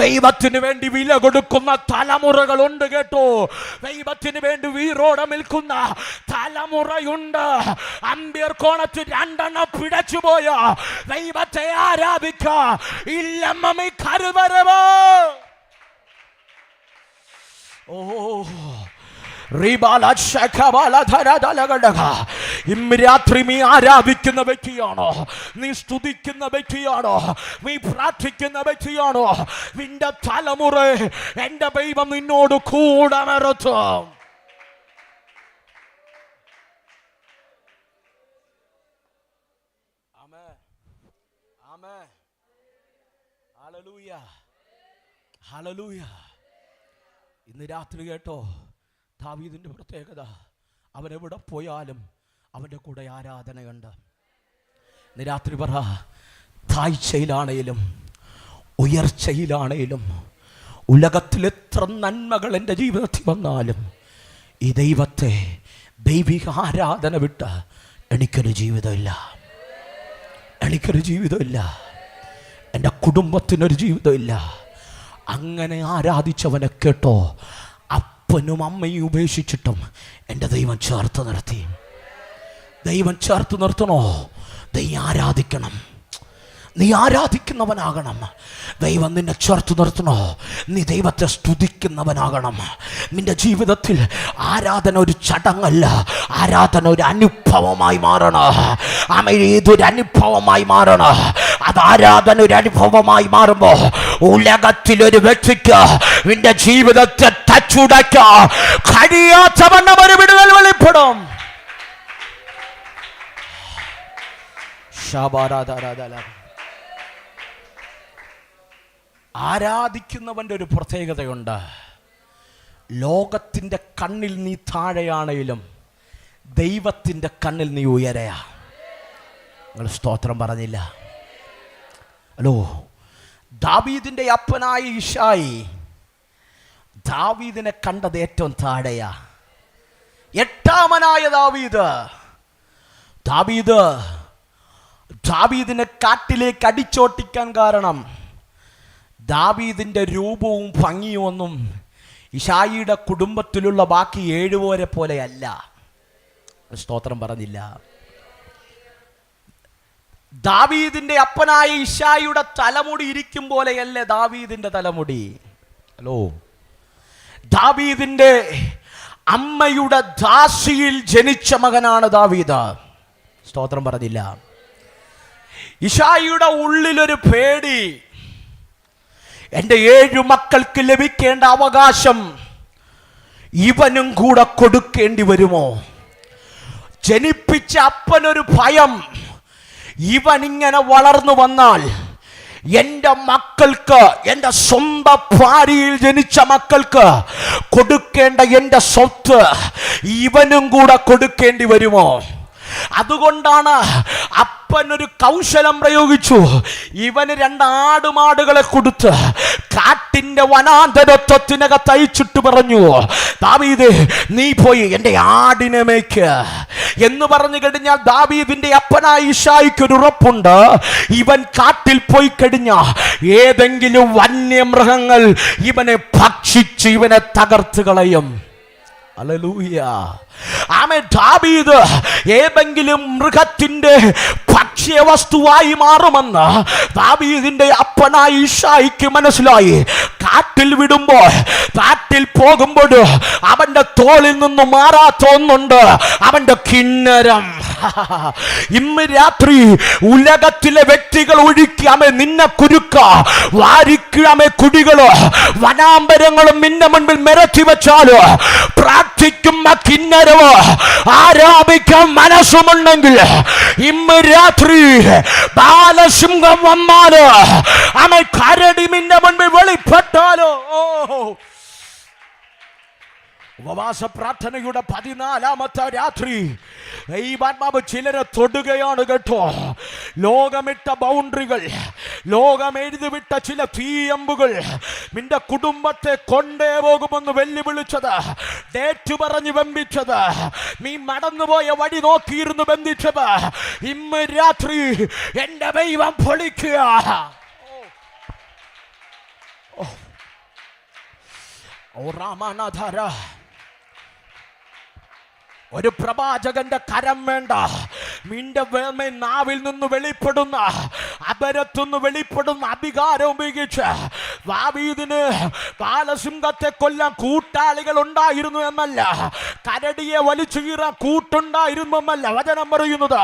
ദൈവത്തിന് വേണ്ടി വില കൊടുക്കുന്ന തലമുറകളുണ്ട് കേട്ടോ. ദൈവത്തിന് വേണ്ടി വീറോടെ നിൽക്കുന്ന തലമുറയുണ്ട്. അമ്പിയർ കോണത്ത് 2 എണ്ണം പിടച്ചുപോയ ദൈവത്തെ ആരാധിക്കാൻ ഇല്ലമ്മ കരുവരവോ. ഇന്ന് രാത്രി നീ ആരാധിക്കുന്ന വ്യക്തിയാണോ? നീ സ്തുതിക്കുന്ന വ്യക്തിയാണോ? നീ പ്രാർത്ഥിക്കുന്ന വ്യക്തിയാണോ? നിന്റെ തലമുറ എന്റെ ദൈവം നിന്നോട് കൂടെ നിർത്തും. Hallelujah, hallelujah. ഇന്ന് രാത്രി കേട്ടോ, ദാവീദിന്റെ പ്രത്യേകത, അവനെവിടെ പോയാലും അവൻ്റെ കൂടെ ആരാധനയുണ്ട്. ഇന്ന് രാത്രി പറ, താഴ്ചയിലാണേലും ഉയർച്ചയിലാണേലും ഉലകത്തിൽ എത്ര നന്മകൾ എൻ്റെ ജീവിതത്തിൽ വന്നാലും ഈ ദൈവത്തെ, ദൈവിക ആരാധന വിട്ട് എനിക്കൊരു ജീവിതമില്ല. എനിക്കൊരു ജീവിതമില്ല. എൻ്റെ കുടുംബത്തിനൊരു ജീവിതമില്ല. അങ്ങനെ ആരാധിച്ചവനെ കേട്ടോ, അപ്പനും അമ്മയും ഉപേക്ഷിച്ചിട്ടും എൻ്റെ ദൈവം ചേർത്ത് നിർത്തി. ദൈവം ചേർത്ത് നിർത്തണോ? നീ ആരാധിക്കണം. നീ ആരാധിക്കുന്നവനാകണം. ദൈവം നിന്നെ ചേർത്ത് നിർത്തണോ? നീ ദൈവത്തെ സ്തുതിക്കുന്നവനാകണം. നിന്റെ ജീവിതത്തിൽ ആരാധന ഒരു ചടങ്ങല്ല, ആരാധന ഒരു അനുഭവമായി മാറണം. ഇതൊരു അനുഭവമായി മാറണം. അത് ആരാധന ഒരു അനുഭവമായി മാറുമ്പോൾ ഉലകത്തിലൊരു വ്യക്തിക്ക് നിന്റെ ജീവിതത്തെ തച്ചുടയ്ക്കാൻ കഴിയാത്തവണ്ണം ഒരു വിടുതൽ വെളിപ്പെടും. ആരാധിക്കുന്നവൻ്റെ ഒരു പ്രത്യേകതയുണ്ട്. ലോകത്തിൻ്റെ കണ്ണിൽ നീ താഴെയാണെങ്കിലും ദൈവത്തിൻ്റെ കണ്ണിൽ നീ ഉയരയാ. നിങ്ങൾ സ്തോത്രം പറഞ്ഞില്ല? ഹലോ, ദാവീദിൻ്റെ അപ്പനായ യിശായി ദാവീദിനെ കണ്ടത് ഏറ്റവും താഴെയാ. എട്ടാമനായ ദാവീദിനെ കാട്ടിലേക്ക് അടിച്ചോട്ടിക്കാൻ കാരണം ദാവീദിൻ്റെ രൂപവും ഭംഗിയും ഒന്നും യിശായിയുടെ കുടുംബത്തിലുള്ള ബാക്കി 7 പേരെ പോലെയല്ല. സ്തോത്രം പറഞ്ഞില്ല? ദാവീദിന്റെ അപ്പനായ യിശായിയുടെ തലമുടി ഇരിക്കും പോലെയല്ലേ ദാവീദിന്റെ തലമുടി. ഹലോ, ദാവീദിന്റെ അമ്മയുടെ ദാസിയിൽ ജനിച്ച മകനാണ് ദാവീദ്. സ്തോത്രം പറഞ്ഞില്ല? യിശായിയുടെ ഉള്ളിലൊരു പേടി, എൻ്റെ 7 മക്കൾക്ക് ലഭിക്കേണ്ട അവകാശം ഇവനും കൂടെ കൊടുക്കേണ്ടി വരുമോ? ജനിപ്പിച്ച അപ്പനൊരു ഭയം, ഇവൻ ഇങ്ങനെ വളർന്നു വന്നാൽ എൻ്റെ മക്കൾക്ക്, എൻ്റെ സ്വന്തം ഭാര്യയിൽ ജനിച്ച മക്കൾക്ക് കൊടുക്കേണ്ട എൻ്റെ സ്വത്ത് ഇവനും കൂടെ കൊടുക്കേണ്ടി വരുമോ? അതുകൊണ്ടാണ് അപ്പനൊരു കൗശലം പ്രയോഗിച്ചു. ഇവന് 2 ആടുമാടുകളെ കൊടുത്ത് കാട്ടിന്റെ വനാന്തരത്വത്തിനകത്ത് അയച്ചിട്ട് പറഞ്ഞു, ദാവീദ് നീ പോയി എൻ്റെ ആടിനെ മേയ്ക്ക് എന്ന് പറഞ്ഞു കഴിഞ്ഞാൽ ദാവീദിന്റെ അപ്പനായ യിശായിക്ക് ഒരു ഉറപ്പുണ്ട്, ഇവൻ കാട്ടിൽ പോയി കഴിഞ്ഞാൽ ഏതെങ്കിലും വന്യമൃഗങ്ങൾ ഇവനെ ഭക്ഷിച്ച് ഇവനെ തകർത്ത് കളയും. ഹല്ലേലൂയ. ആമേൻ. ദാവീദ് ഏതെങ്കിലും മൃഗത്തിന്റെ ഭക്ഷ്യവസ്തുവായി മാറുമെന്ന് ദാവീദിന്റെ അപ്പനായ യിശായിക്ക് മനസ്സിലായി. കാട്ടിൽ വിടുമ്പോൾ, കാട്ടിൽ പോകുമ്പോൾ അവന്റെ തോളിൽ നിന്ന് മാറാത്ത ഒന്നുണ്ട്, അവന്റെ കിന്നരം. ഇന്ന് രാത്രി ഉലകത്തിലെ വ്യക്തികൾ ഒഴിക്കാമേ നിന്നെ കുരുക്ക വാരിക്കാമേ കുടികളോ വനാമ്പരങ്ങളും നിന്റെ മുൻപിൽ നിരത്തി വെച്ചാലോ പ്രാർത്ഥിക്കുന്ന കിന്നരവോ ആരാധിക്കാൻ മനസ്സുമുണ്ടെങ്കിൽ ഇന്ന് രാത്രി ബാലസിംഹം വന്നാലോ അമ്മ കരടി നിന്റെ മുൻപിൽ വെളിപ്പെട്ടാലോ. ഉപവാസ പ്രാർത്ഥനയുടെ 14ാമത്തെ രാത്രി ദൈവാത്മാവ് ചിലരെ തൊടുകയാണ് കേട്ടോ. ലോകമിട്ട ബൗണ്ടറികൾ, ലോകം എഴുതിവിട്ട ചില തീയമ്പുകൾ നിന്റെ കുടുംബത്തെ കൊണ്ടേ പോകുമെന്ന് വെല്ലുവിളിച്ചത്, ഡേറ്റ് പറഞ്ഞ് ബന്ധിച്ചത്, നീ നടന്നുപോയ വഴി നോക്കിയിരുന്നു ബന്ധിച്ചത്, ഇന്ന് രാത്രി എന്റെ ദൈവം പൊളിക്കുക. ഓ രാമനാഥര, ഒരു പ്രവാചകന്റെ കരം വേണ്ട, നിന്റെ നാവിൽ നിന്ന് വെളിപ്പെടുന്ന അപരത്തുനിന്ന് വെളിപ്പെടുന്ന അധികാരം ഉപയോഗിച്ച് ദാവീദിന് ബാലസിംഹത്തെ കൊല്ലാൻ കൂട്ടാളികൾ ഉണ്ടായിരുന്നു എന്നല്ല, കരടിയെ വലിച്ചു കീറാൻ കൂട്ടുണ്ടായിരുന്നു എന്നല്ല വചനം പറയുന്നത്.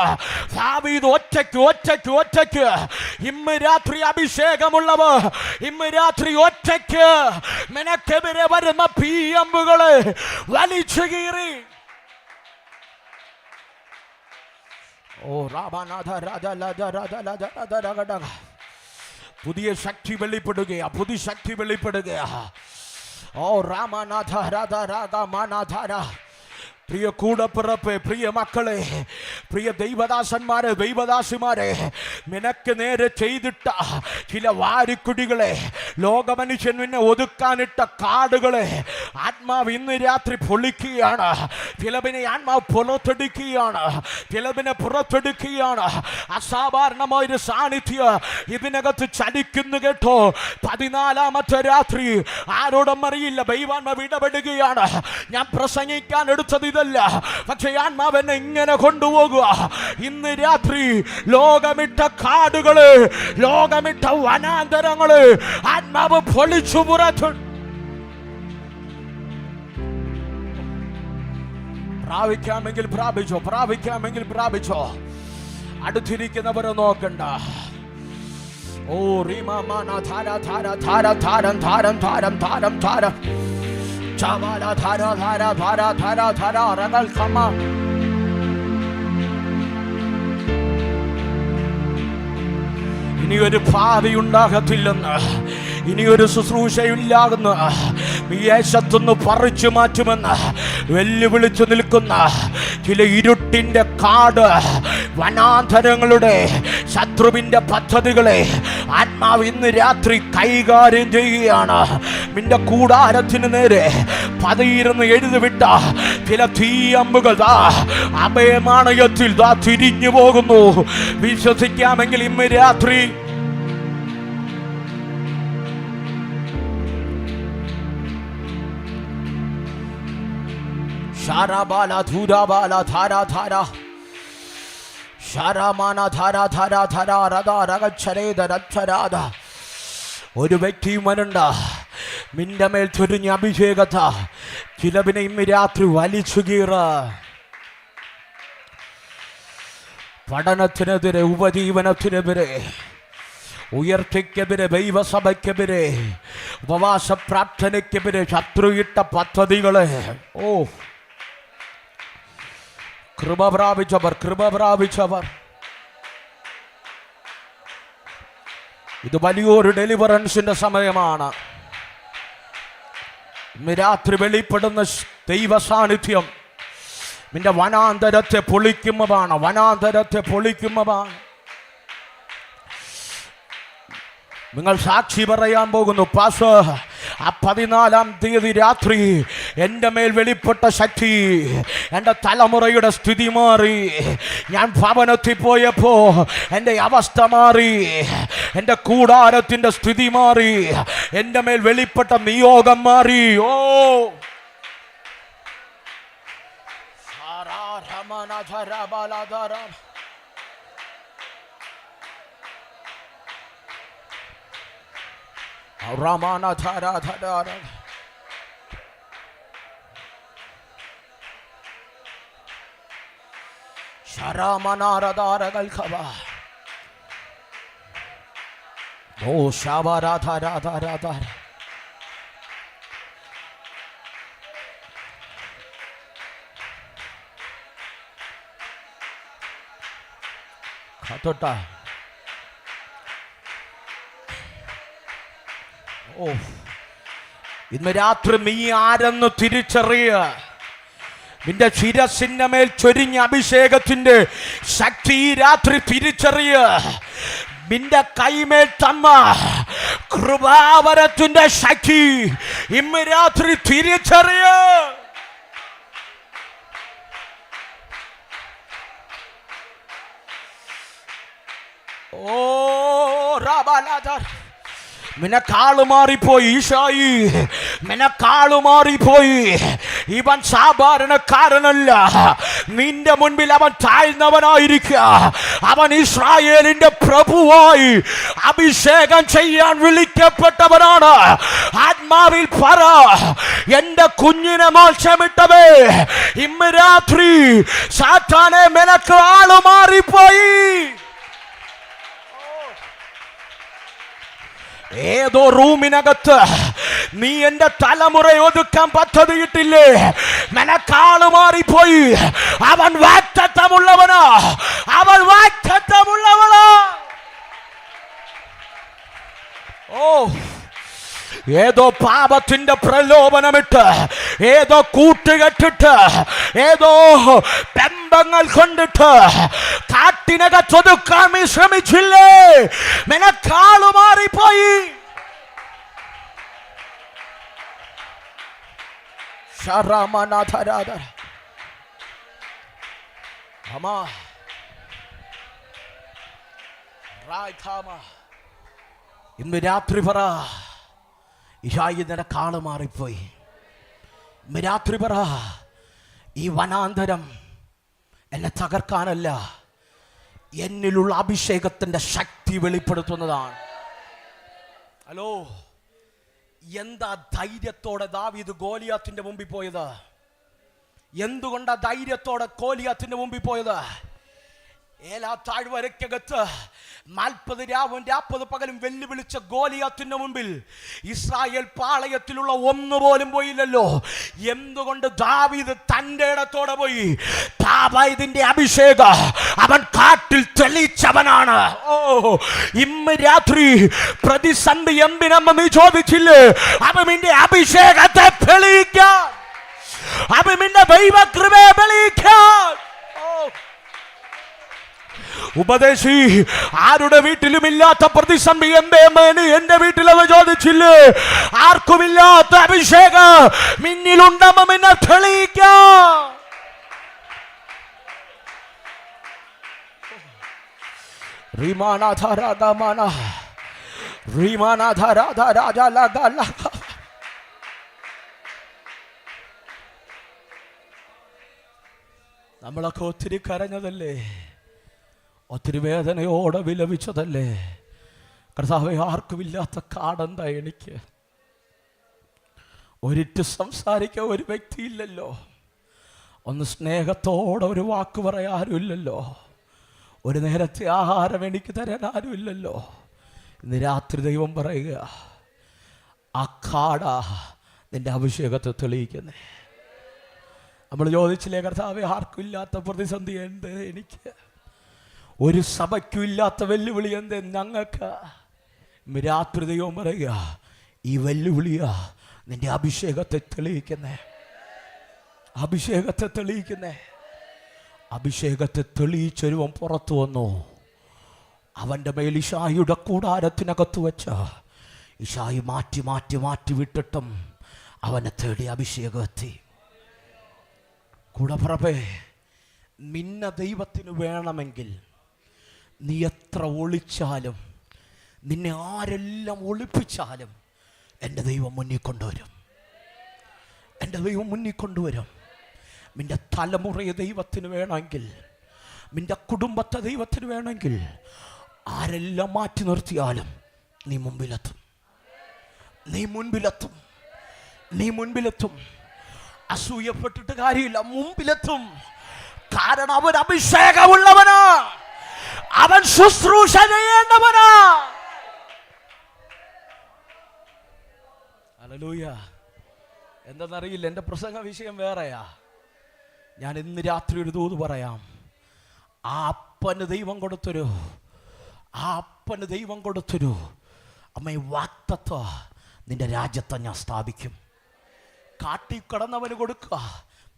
ദാവീദ് ഒറ്റയ്ക്ക് ഇന്ന് രാത്രി അഭിഷേകമുള്ളവർ ഇന്ന് രാത്രി ഒറ്റയ്ക്ക് നിനക്കെതിരെ വരുന്ന പീയമ്പുകളെ വലിച്ചു കീറി. ഓ രാമനാഥ രാജ പുതിയ ശക്തി വെളിപ്പെടുകയാ. ഓ രാമനാഥ രാഗമാനാഥ. പ്രിയ കൂടപ്പിറപ്പേ, പ്രിയ മക്കളെ, പ്രിയ ദൈവദാസന്മാരെ, ദൈവദാസിമാരെ, നിനക്ക് നേരെ ചെയ്തിട്ട ചില വാരിക്കുടികളെ, ലോകമനുഷ്യൻ നിന്നെ ഒതുക്കാനിട്ട കാടുകളെ ആത്മാവ് ഇന്ന് രാത്രി പൊളിക്കുകയാണ്. ചിലവിനെ ആത്മാവ് പുറത്തെടുക്കുകയാണ്. അസാധാരണമായൊരു സാന്നിധ്യം ഇതിനകത്ത് ചലിക്കുന്നു കേട്ടോ. 14ാമത്തെ രാത്രി ആരോടും അറിയില്ല, ദൈവാത്മാവ് ഇടപെടുകയാണ്. ഞാൻ പ്രസംഗിക്കാൻ എടുത്തത് ഇതല്ല, പക്ഷേ ആത്മാവെന്നെ ഇങ്ങനെ കൊണ്ടുപോകുക. ഇന്ന് രാത്രി ലോകമിട്ട കാടുകള്, ലോകമിട്ട വനാന്തരങ്ങള് ആത്മാവ് പൊളിച്ചു പുറത്തു. പ്രാപിക്കാമെങ്കിൽ പ്രാപിച്ചോ. അടുത്തിരിക്കുന്നവരെ നോക്കണ്ട. ഓ റീമാന ധാര ധാര ധാര ധാരം ധാരം ധാരം ധാരം ധാരം ചാവാല ധാര ധാര ധാര ധാര ധാര റകൾ കമ. ഇനിയൊരു ഭാവി ഉണ്ടാകത്തില്ലെന്ന്, ഇനിയൊരു ശുശ്രൂഷയില്ലാകുന്ന യേശത്തുനിന്ന് പറിച്ചു മാറ്റുമെന്ന് വെല്ലുവിളിച്ചു നിൽക്കുന്ന ചില ഇരുട്ടിൻ്റെ കാട്, വനാന്തരങ്ങളുടെ ശത്രുവിൻ്റെ പദ്ധതികളെ ആത്മാവ് ഇന്ന് രാത്രി കൈകാര്യം ചെയ്യുകയാണ്. നിന്റെ കൂടാരത്തിന് നേരെ പതിയിരുന്ന് എഴുതിവിട്ട ചില തീയമ്പുകൾ അഭയമാണയത്തിൽ തിരിഞ്ഞു പോകുന്നു. വിശ്വസിക്കാമെങ്കിൽ ഇന്ന് രാത്രി ഷാരാബാല ധൂരാബാല ധാര ധാര ഷാരാമാന ധാര ധാര ധാര രഥ രഗച്ഛരേത രക്ഷരാധ. ഒരു വ്യക്തിയും വരണ്ട, നിന്റെ മേൽ ചൊരിഞ്ഞ അഭിഷേകത ചിലവിനെ ഇന്ന് രാത്രി വലിച്ചു കീറ. പഠനത്തിനെതിരെ, ഉപജീവനത്തിനെതിരെ, ഉയർച്ചയ്ക്കെതിരെ, ദൈവസഭയ്ക്കെതിരെ, ഉപവാസ പ്രാർത്ഥനയ്ക്കെതിരെ ശത്രുയിട്ട പദ്ധതികളെ കൃപ പ്രാപിച്ചവർ ഇത് വലിയൊരു ഡെലിവറൻസിന്റെ സമയമാണ്. ഇന്ന് രാത്രി വെളിപ്പെടുന്ന ദൈവ സാന്നിധ്യം നിന്റെ വനാന്തരത്തെ പൊളിക്കുന്നതാണ്. നിങ്ങൾ സാക്ഷി പറയാൻ പോകുന്നു, പാസ്റ്റർ, ആ 14ാം തീയതി രാത്രി എൻ്റെ മേൽ വെളിപ്പെട്ട ശക്തി, എൻ്റെ തലമുറയുടെ സ്ഥിതി മാറി. ഞാൻ ഭവനത്തിൽ പോയപ്പോ എൻ്റെ അവസ്ഥ മാറി, എൻ്റെ കൂടാരത്തിൻ്റെ സ്ഥിതി മാറി, എൻ്റെ മേൽ വെളിപ്പെട്ട നിയോഗം മാറി. ഓ Ramana Thara Thara Sharamana Radara Galkaba. Oh Shabara Thara Thara Thara. Katota. ഇന്ന് രാത്രി നീ ആരെന്ന് തിരിച്ചറിയ. നിന്റെ ശിരസിന്റെ മേൽ ചൊരിഞ്ഞ അഭിഷേകത്തിന്റെ ശക്തി ഈ രാത്രി തിരിച്ചറിയ. നിന്റെ കൈമേൽ തന്ന കൃപാവരത്തിന്റെ ശക്തി ഇന്ന് രാത്രി തിരിച്ചറിയ. ഓ റബാലാദർ, നിനക്കാള് മാറിപ്പോയി ഈശായി, നിനക്കാള് മാറിപ്പോയി. ഇവൻ സാധാരണക്കാരനല്ല. നിന്റെ മുൻപിൽ അവൻ താഴ്ന്നവനായിരിക്കുക. അവൻ ഇസ്രായേലിന്റെ പ്രഭുവായി അഭിഷേകം ചെയ്യാൻ വിളിക്കപ്പെട്ടവനാണ്. ആത്മാവിൽ പറ, എന്റെ കുഞ്ഞിനെ മോക്ഷമിട്ടവേ, ഇന്ന് രാത്രി സാത്താനെ നിനക്ക് ആള് മാറിപ്പോയി. ഏതോ റൂമിനകത്ത് നീ എന്റെ തലമുറയെ ഒതുക്കാൻ പദ്ധതിയിട്ടില്ലേ? നിനക്കാള് മാറിപ്പോയി. അവൻ വാഗ്ദത്തമുള്ളവനാ, അവൻ വാഗ്ദത്തമുള്ളവനാ. ഓ, ഏതോ പാപത്തിന്റെ പ്രലോഭനമിട്ട്, ഏതോ കൂട്ടുകെട്ടിട്ട്, ഏതോ ബന്ധങ്ങൾ കൊണ്ടിട്ട് കാട്ടിനകത്തൊതുക്കാൻ നീ ശ്രമിച്ചില്ലേ? നിനക്കാളു മാറിപ്പോയി. ഇന്ന് രാത്രി പറ, ഇഷായി നിനക്കാള് മാറിപ്പോയി. ഇന്ന് രാത്രി പറ, ഈ വനാന്തരം എന്നെ തകർക്കാനല്ല, എന്നിലുള്ള അഭിഷേകത്തിന്റെ ശക്തി വെളിപ്പെടുത്തുന്നതാണ്. ഹലോ, എന്താ ധൈര്യത്തോടെ ദാവീദ് ഗോലിയാത്തിന്റെ മുമ്പിൽ പോയത്? എന്തുകൊണ്ടാ ധൈര്യത്തോടെ ഗോലിയാത്തിന്റെ മുമ്പിൽ പോയത്? ഏലാ താഴ്വരയ്ക്കകത്ത് 40 രാവും 40 പകലും വെല്ലുവിളിച്ച ഗോലിയാത്തിന്റെ മുമ്പിൽ ഇസ്രായേൽ പാളയത്തിലുള്ള ഒന്നുപോലും പോയില്ലല്ലോ. എന്തുകൊണ്ട് ദാവീദ് തന്റെ ഇടത്തോടെ പോയി? ദാവീദിന്റെ അഭിഷേകം അവൻ കാട്ടിൽ തെളിയിച്ചവനാണ്. ഓ, ഇന്ന് രാത്രി പ്രതിസന്ധി എന്തിനെന്ന് നീ ചോദിച്ചില്ലേ? അവന്റെ അഭിഷേകത്തെ തെളിയിക്കാൻ, അവന്റെ ദൈവകൃപയെ തെളിയിക്കാൻ. ഉപദേശി, ആരുടെ വീട്ടിലും ഇല്ലാത്ത പ്രതിസന്ധി എന്റെ വീട്ടിലെന്ന് ചോദിച്ചില്ലേ? ആർക്കുമില്ലാത്ത അഭിഷേകം മിന്നിലുണ്ടെന്ന് നിന്നെ തെളിയിക്കാം. നമ്മളൊക്കെ ഒത്തിരി കരഞ്ഞതല്ലേ? ഒത്തിരി വേദനയോടെ വിലപിച്ചതല്ലേ? കർത്താവേ, ആർക്കുമില്ലാത്ത കാടെന്താ എനിക്ക്? ഒരിറ്റ് സംസാരിക്കാൻ ഒരു വ്യക്തിയില്ലല്ലോ. ഒന്ന് സ്നേഹത്തോടെ ഒരു വാക്ക് പറയാൻ ആരുമില്ലല്ലോ. ഒരു നേരത്തെ ആഹാരം എനിക്ക് തരാൻ ആരുമില്ലല്ലോ. ഇന്ന് രാത്രി ദൈവം പറയുക, ആ കാടാ നിന്റെ അഭിഷേകത്തെ തെളിയിക്കുന്നേ. നമ്മൾ ചോദിച്ചില്ലേ, കർത്താവേ, ആർക്കുമില്ലാത്ത പ്രതിസന്ധി എന്ത് എനിക്ക്? ഒരു സഭയ്ക്കും ഇല്ലാത്ത വെല്ലുവിളി എന്ത് ഞങ്ങൾക്ക്? രാത്രി ദൈവം പറയുക, ഈ വെല്ലുവിളിയാ നിന്റെ അഭിഷേകത്തെ തെളിയിക്കുന്നേ. അഭിഷേകത്തെ തെളിയിക്കുന്നേ. അഭിഷേകത്തെ തെളിയിച്ചൊരുവൻ പുറത്തു വന്നു. അവൻ്റെ മേൽ ഇശായിയുടെ കൂടാരത്തിനകത്ത് വെച്ച ഇശായി മാറ്റി മാറ്റി മാറ്റി വിട്ടിട്ടും അവനെ തേടി അഭിഷേകം എത്തി. കൂടപ്പുറപ്പേ, നിന്നെ ദൈവത്തിന് വേണമെങ്കിൽ നീ എത്ര ഒളിച്ചാലും, നിന്നെ ആരെല്ലാം ഒളിപ്പിച്ചാലും എൻ്റെ ദൈവം മുന്നിൽ കൊണ്ടുവരും. എൻ്റെ ദൈവം മുന്നിൽ കൊണ്ടുവരും. നിൻ്റെ തലമുറയെ ദൈവത്തിന് വേണമെങ്കിൽ, നിൻ്റെ കുടുംബത്തെ ദൈവത്തിന് വേണമെങ്കിൽ, ആരെല്ലാം മാറ്റി നിർത്തിയാലും നീ മുമ്പിലെത്തും. നീ മുൻപിലെത്തും. നീ മുൻപിലെത്തും. അസൂയപ്പെട്ടിട്ട് കാര്യമില്ല, മുമ്പിലെത്തും. കാരണം അവൻ അഭിഷേകമുള്ളവനാ, അവൻ ശുശ്രൂഷ ചെയ്യേണ്ടവനാ. ഹല്ലേലൂയ. എന്തെന്നറിയില്ല, എൻ്റെ പ്രസംഗ വിഷയം വേറെയാ. ഞാൻ ഇന്ന് രാത്രി ഒരു ദൂത് പറയാം. ആ അപ്പന് ദൈവം കൊടുത്തൊരു അമ്മ വാഗ്ദത്തം നിന്റെ രാജ്യത്തെ ഞാൻ സ്ഥാപിക്കും. കാട്ടിക്കടന്നവന് കൊടുക്കുക,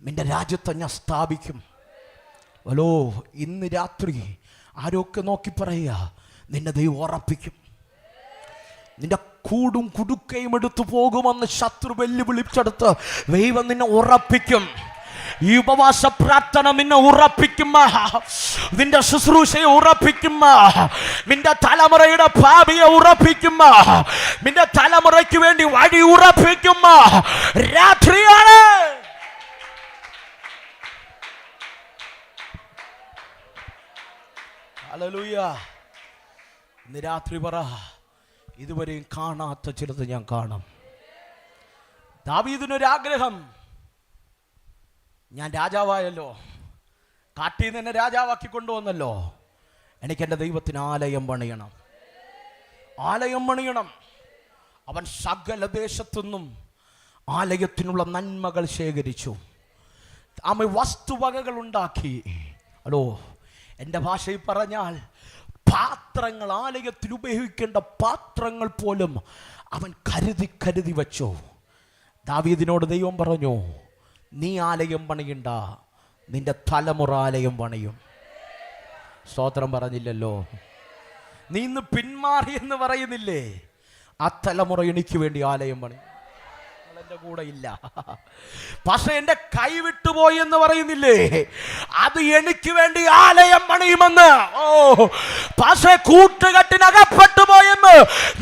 നിന്റെ രാജ്യത്തെ ഞാൻ സ്ഥാപിക്കും. ഹലോ, ഇന്ന് രാത്രി ആരൊക്കെ നോക്കി പറയുക, നിന്നെ ദൈവം ഉറപ്പിക്കും. നിന്റെ കൂടും കുടുക്കയും എടുത്തു പോകുമെന്ന് ശത്രു വെല്ലുവിളിച്ചെടുത്ത് ദൈവം നിന്നെ ഉറപ്പിക്കും. ഈ ഉപവാസ പ്രാർത്ഥന നിന്നെ ഉറപ്പിക്കും. നിന്റെ ശുശ്രൂഷയെ ഉറപ്പിക്കും. നിന്റെ തലമുറയുടെ ഭാവിയെ ഉറപ്പിക്കും. നിന്റെ തലമുറയ്ക്ക് വേണ്ടി വഴി ഉറപ്പിക്കും. രാത്രിയാണ് ഹല്ലേലൂയ. ഇന്ന് രാത്രി പറ, ഇതുവരെയും കാണാത്ത ചിലത് ഞാൻ കാണും. ദാവീദിനൊരാഗ്രഹം, ഞാൻ രാജാവായല്ലോ, കാട്ടിൽ നിന്ന് എന്നെ രാജാവാക്കി കൊണ്ടുവന്നല്ലോ, എനിക്ക് എൻ്റെ ദൈവത്തിന് ആലയം പണിയണം, ആലയം പണിയണം. അവൻ സകല ദേശത്തുനിന്നും ആലയത്തിനുള്ള നന്മകൾ ശേഖരിച്ചു. അവൻ വസ്തുവകകൾ ഉണ്ടാക്കി. ഹലോ, എൻ്റെ ഭാഷയിൽ പറഞ്ഞാൽ പാത്രങ്ങൾ, ആലയത്തിൽ ഉപയോഗിക്കേണ്ട പാത്രങ്ങൾ പോലും അവൻ കരുതി വച്ചു. ദാവീദിനോട് ദൈവം പറഞ്ഞു, നീ ആലയം പണിയണ്ട, നിന്റെ തലമുറ ആലയം പണിയും. സ്തോത്രം പറഞ്ഞില്ലല്ലോ. നീ ഇന്ന് പിന്മാറി എന്ന് പറയുന്നില്ലേ, ആ തലമുറ എനിക്ക് വേണ്ടി ആലയം പണിയും. എൻ്റെ കൂടെ ഇല്ല, പക്ഷെ എൻ്റെ കൈ വിട്ടുപോയി എന്ന് പറയുന്നില്ലേ, അത് എനിക്ക് വേണ്ടി ആലയം പണിയുമെന്ന്. ഓ, പക്ഷെ കൂട്ടുകെട്ടിനകപ്പെട്ടു പോയെന്ന്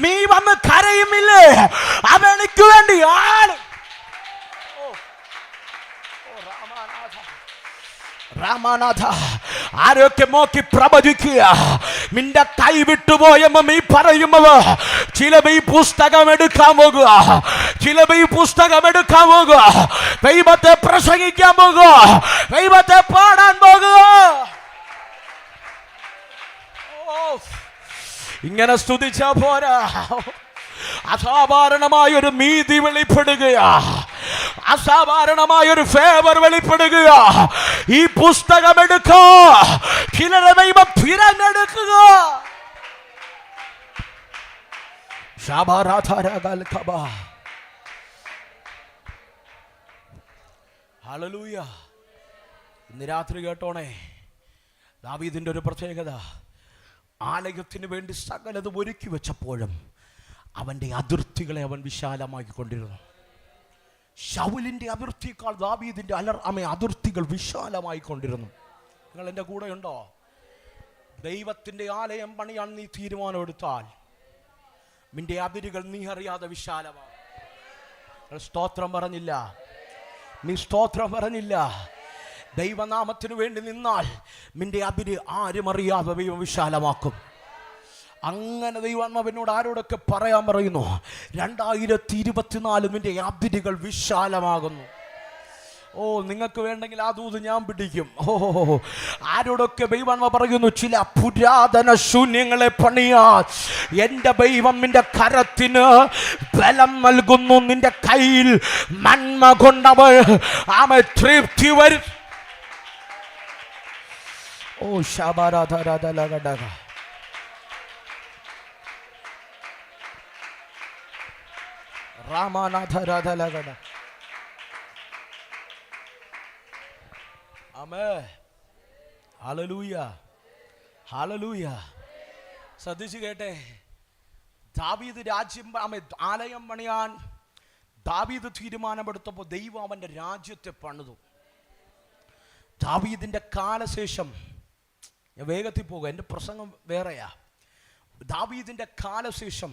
നീ വന്ന് കരയുമില്ലേ, അതെനിക്ക് വേണ്ടി രാമനാഥ, ആരൊക്കെ നോക്കി പ്രവചിക്കുക, നിന്റെ കൈ വിട്ടുപോയെന്ന് നീ പറയുമ്പോ ചിലപ്പോൾ ഈ പുസ്തകം എടുക്കാൻ പോകുക, ചിലപ്പോൾ ഈ പുസ്തകം എടുക്കാൻ പോകുക, ദൈവത്തെ പ്രസംഗിക്കാൻ പോകുക, ദൈവത്തെ പാടാൻ പോകുക. ഇങ്ങനെ സ്തുതിച്ചാ പോരാ, അസാധാരണമായൊരു നീതി വെളിപ്പെടുകയാ, അസാധാരണമായൊരു ഫേവർ വെളിപ്പെടുകയാ. ഈ പുസ്തകം എടുക്കുക, ചിലരെ ദൈവം തിരഞ്ഞെടുക്കുക. ഹല്ലേലൂയ. ഇന്ന് രാത്രി കേട്ടോണേ, ദാവീദിന്റെ ഒരു പ്രത്യേകത, ആലയത്തിന് വേണ്ടി സകലതും ഒരുക്കി വെച്ചപ്പോഴും അവൻ്റെ അതിർത്തികളെ അവൻ വിശാലമാക്കിക്കൊണ്ടിരുന്നു. ശൗലിൻ്റെ അതിർത്തിയേക്കാൾ ദാവീദിൻ്റെ അതിർത്തികൾ വിശാലമായിക്കൊണ്ടിരുന്നു. നിങ്ങൾ എൻ്റെ കൂടെ ഉണ്ടോ? ദൈവത്തിൻ്റെ ആലയം പണിയാൻ നീ തീരുമാനമെടുത്താൽ നിന്റെ അതിരുകൾ നീ അറിയാതെ വിശാലമാകും. സ്തോത്രം പറഞ്ഞില്ല, നീ സ്തോത്രം പറഞ്ഞില്ല. ദൈവനാമത്തിനു വേണ്ടി നിന്നാൽ നിന്റെ അതിര് ആരും അറിയാതെ ദൈവം വിശാലമാക്കും. അങ്ങനെ ദൈവാത്മാവിനോട് ആരോടൊക്കെ പറയാൻ പറയുന്നു, 2024 നിന്റെ അതിരുകൾ വിശാലമാകുന്നു. ഓ, നിങ്ങൾക്ക് വേണ്ടെങ്കിൽ ആ ദൂത് ഞാൻ പിടിക്കും. ഓ, ആരോടൊക്കെ ദൈവാത്മാവ് പറയുന്നു, ചില പുരാതന ശൂന്യങ്ങളെ പണിയാൻ എൻ്റെ ദൈവം നിന്റെ കരത്തിന് ബലം നൽകുന്നു. നിന്റെ കയ്യിൽ നന്മ കൊണ്ടവൾ ആമെ തൃപ്തി വരും. ഓ, ശബാരാധരാധലഘടക രാമനാഥരാധലഘട. ആമേൻ. ഹല്ലേലൂയ, ഹല്ലേലൂയ. ശ്രദ്ധിച്ചു കേട്ടെ, ദാവീദ് ആലയം പണിയാൻ ദാവീദ് തീരുമാനമെടുത്തപ്പോൾ ദൈവം അവൻ്റെ രാജ്യത്തെ പണിതു. ദാവീദിൻ്റെ കാലശേഷം, ഞാൻ വേഗത്തിൽ പോകുക, എൻ്റെ പ്രസംഗം വേറെയാ. ദാവീദിൻ്റെ കാലശേഷം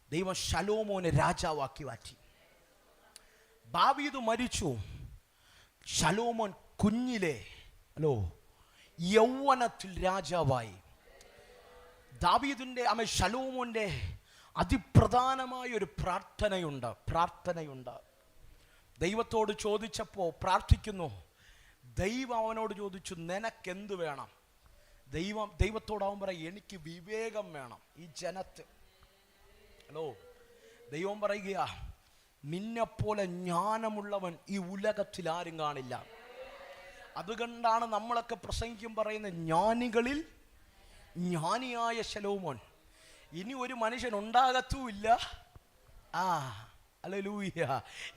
ദൈവം ശലോമോനെ രാജാവാക്കി മാറ്റി. ദാവീദ് മരിച്ചു, ശലോമോൻ കുഞ്ഞിലെ യൗവനത്തിൽ രാജാവായി. ദാവീദിൻ്റെ ശലോമോൻ്റെ അതിപ്രധാനമായ ഒരു പ്രാർത്ഥനയുണ്ട്. ദൈവത്തോട് ചോദിച്ചപ്പോൾ പ്രാർത്ഥിക്കുന്നു. ദൈവം അവനോട് ചോദിച്ചു, നിനക്കെന്ത് വേണം? ദൈവത്തോടാവും പറയും, എനിക്ക് വിവേകം വേണം ഈ ജനത്ത്. ദൈവം പറയുക, നിന്നെപ്പോലെ ജ്ഞാനമുള്ളവൻ ഈ ഉലകത്തിൽ ആരും കാണില്ല. അതുകൊണ്ടാണ് നമ്മളൊക്കെ പ്രസംഗിക്കും പറയുന്നത്, ജ്ഞാനികളിൽ ജ്ഞാനിയായ ശലോമോൻ. ഇനി ഒരു മനുഷ്യൻ ഉണ്ടാകത്തുമില്ല. ഹല്ലേലൂയ.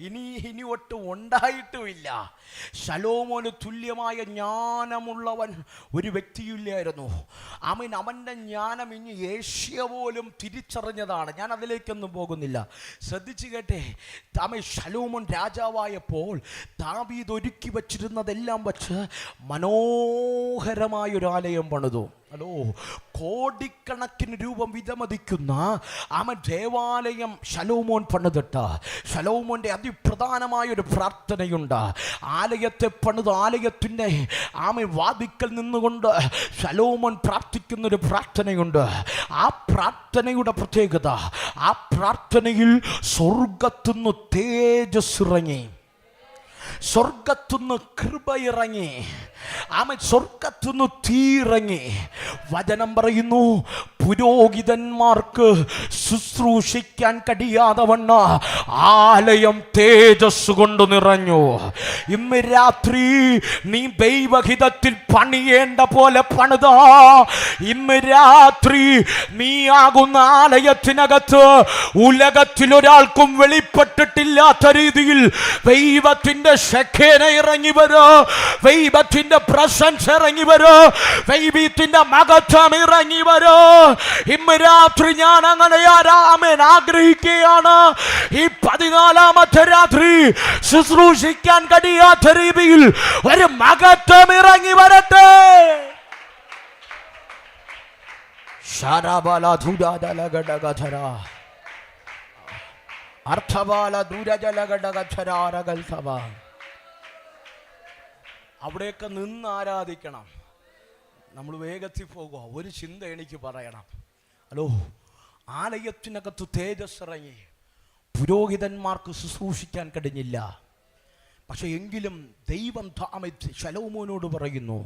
ഇനി ഒട്ടും ഉണ്ടായിട്ടുമില്ല. ശലോമോന് തുല്യമായ ജ്ഞാനമുള്ളവൻ ഒരു വ്യക്തിയില്ലായിരുന്നു. അവൻ്റെ ജ്ഞാനം ഇനി ഏഷ്യ പോലും തിരിച്ചറിഞ്ഞതാണ്. ഞാൻ അതിലേക്കൊന്നും പോകുന്നില്ല, ശ്രദ്ധിച്ചു കേട്ടെ. ശലോമോൻ രാജാവായപ്പോൾ ദാവീദ് ഒരുക്കി വച്ചിരുന്നതെല്ലാം വച്ച് മനോഹരമായൊരു ആലയം പണിതു. ഹലോ, കോടിക്കണക്കിന് രൂപ വിലമതിക്കുന്ന ദേവാലയം ശലോമോൻ പണിതിട്ട്, ശലോമോന്റെ അതിപ്രധാനമായൊരു പ്രാർത്ഥനയുണ്ട്. ആലയത്തെ പണിത് ആലയത്തിൻ്റെ വാതിക്കൽ നിന്നുകൊണ്ട് ശലോമോൻ പ്രാർത്ഥിക്കുന്നൊരു പ്രാർത്ഥനയുണ്ട്. ആ പ്രാർത്ഥനയുടെ പ്രത്യേകത, ആ പ്രാർത്ഥനയിൽ സ്വർഗത്തുനിന്ന് തേജസ് ഇറങ്ങി, സ്വർഗത്തുനിന്ന് കൃപ ഇറങ്ങി, സ്വർഗത്തുനിന്ന് തീയിറങ്ങി. വചനം പറയുന്നു, പുരോഹിതന്മാർക്ക് ശുശ്രൂഷിക്കാൻ കഴിയാതെ വണ്ണ ആലയം തേജസ് കൊണ്ട് നിറഞ്ഞു. ഇന്ന് രാത്രി നീ ദൈവഹിതത്തിൽ പണിയേണ്ട പോലെ പണിത, ഇന്ന് രാത്രി നീ ആകുന്ന ആലയത്തിനകത്ത് ഉലകത്തിലൊരാൾക്കും വെളിപ്പെട്ടിട്ടില്ലാത്ത രീതിയിൽ ദൈവത്തിന്റെ ശഖേന ഇറങ്ങി വരൂ, ദൈവത്തിന്റെ പ്രസൻസ് ഇറങ്ങി വരൂ, ദൈവത്തിന്റെ മഹത്വം ഇറങ്ങി വരൂ. ഇന്ന് രാത്രി ഞാൻ അങ്ങനെ ആഗ്രഹിക്കുകയാണ്. ഈ 14ാമത്തെ രാത്രി ശുശ്രൂഷിക്കാൻ കഴിയാത്ത രീതിയിൽ ഒരു മഹത്വം ഇറങ്ങി വരട്ടെ. അവിടെയൊക്കെ നിന്ന് ആരാധിക്കണം. നമ്മൾ വേഗത്തിൽ പോകുക. ഒരു ചിന്ത എനിക്ക് പറയണം. ഹലോ, ആലയത്തിനകത്ത് തേജസ് ഇറങ്ങി, പുരോഹിതന്മാർക്ക് ശുശ്രൂഷിക്കാൻ കഴിഞ്ഞില്ല. പക്ഷെ എങ്കിലും ദൈവം ശലോമോനോട് പറയുന്നു,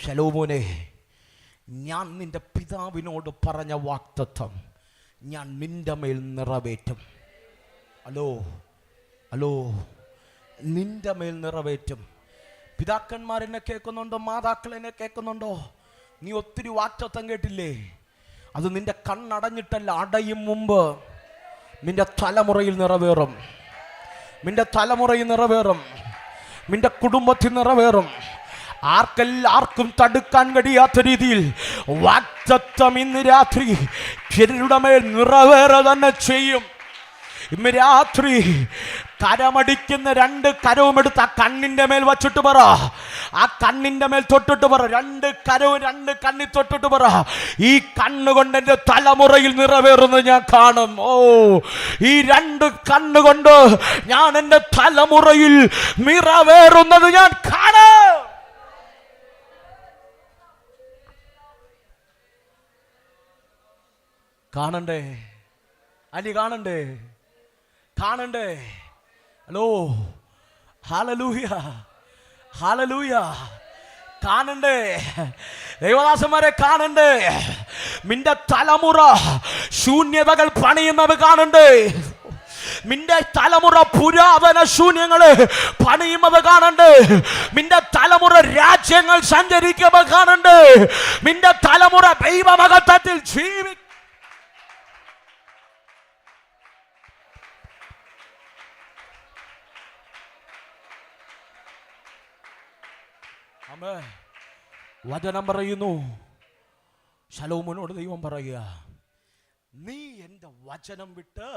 ശലോമോനെ, ഞാൻ നിന്റെ പിതാവിനോട് പറഞ്ഞ വാഗ്ദത്തം ഞാൻ നിന്റെ മേൽ നിറവേറ്റും. ഹലോ ഹലോ, നിന്റെ മേൽ നിറവേറ്റും. പിതാക്കന്മാരെന്നെ കേൾക്കുന്നുണ്ടോ? മാതാക്കൾ എന്നെ കേൾക്കുന്നുണ്ടോ? നീ ഒത്തിരി വാഗ്ദത്തം കേട്ടില്ലേ? അത് നിന്റെ കണ്ണടഞ്ഞിട്ടല്ല, അടയും മുമ്പ് നിന്റെ തലമുറയിൽ നിറവേറും, നിന്റെ തലമുറയിൽ നിറവേറും, നിന്റെ കുടുംബത്തിൽ നിറവേറും. ആർക്കും തടുക്കാൻ കഴിയാത്ത രീതിയിൽ വാഗ്ദത്തം ഇന്ന് രാത്രി ചിലരുടെ മേൽ നിറവേറുക തന്നെ ചെയ്യും. ഇന്ന് രാത്രി കരമടിക്കുന്ന 2 കരവും എടുത്ത് ആ കണ്ണിന്റെ മേൽ വച്ചിട്ട് പറ, ആ കണ്ണിന്റെ മേൽ തൊട്ടിട്ട് പറ, 2 കരവും 2 കണ്ണിൽ തൊട്ടിട്ട് പറ, ഈ കണ്ണുകൊണ്ട് എൻ്റെ തലമുറയിൽ നിറവേറുന്നത് ഞാൻ കാണും. ഓ, ഈ 2 കണ്ണുകൊണ്ട് ഞാൻ എൻ്റെ തലമുറയിൽ നിറവേറുന്നത് ഞാൻ കാണും. കാണണ്ടേ? അനി കാണണ്ടേ? കാണണ്ടേ? Hello, hallelujah, hallelujah. കാണണ്ടേ? ദൈവദാസന്മാരെ കാണണ്ടേ? നിന്റെ തലമുറ ശൂന്യതകൾ പണിയുന്നത് കാണണ്ടേ? നിന്റെ തലമുറ പുരാതന ശൂന്യങ്ങള് പണിയുന്നത് കാണണ്ടേ? നിന്റെ തലമുറ രാജ്യങ്ങൾ സഞ്ചരിക്കുന്നത് കാണണ്ടേ? നിന്റെ തലമുറ ദൈവമഹത്വത്തിൽ ജീവി വചനം പറയുന്നു, ശലോമോനോട് ദൈവം പറയുക, നീ എൻ്റെ വചനം വിട്ട്,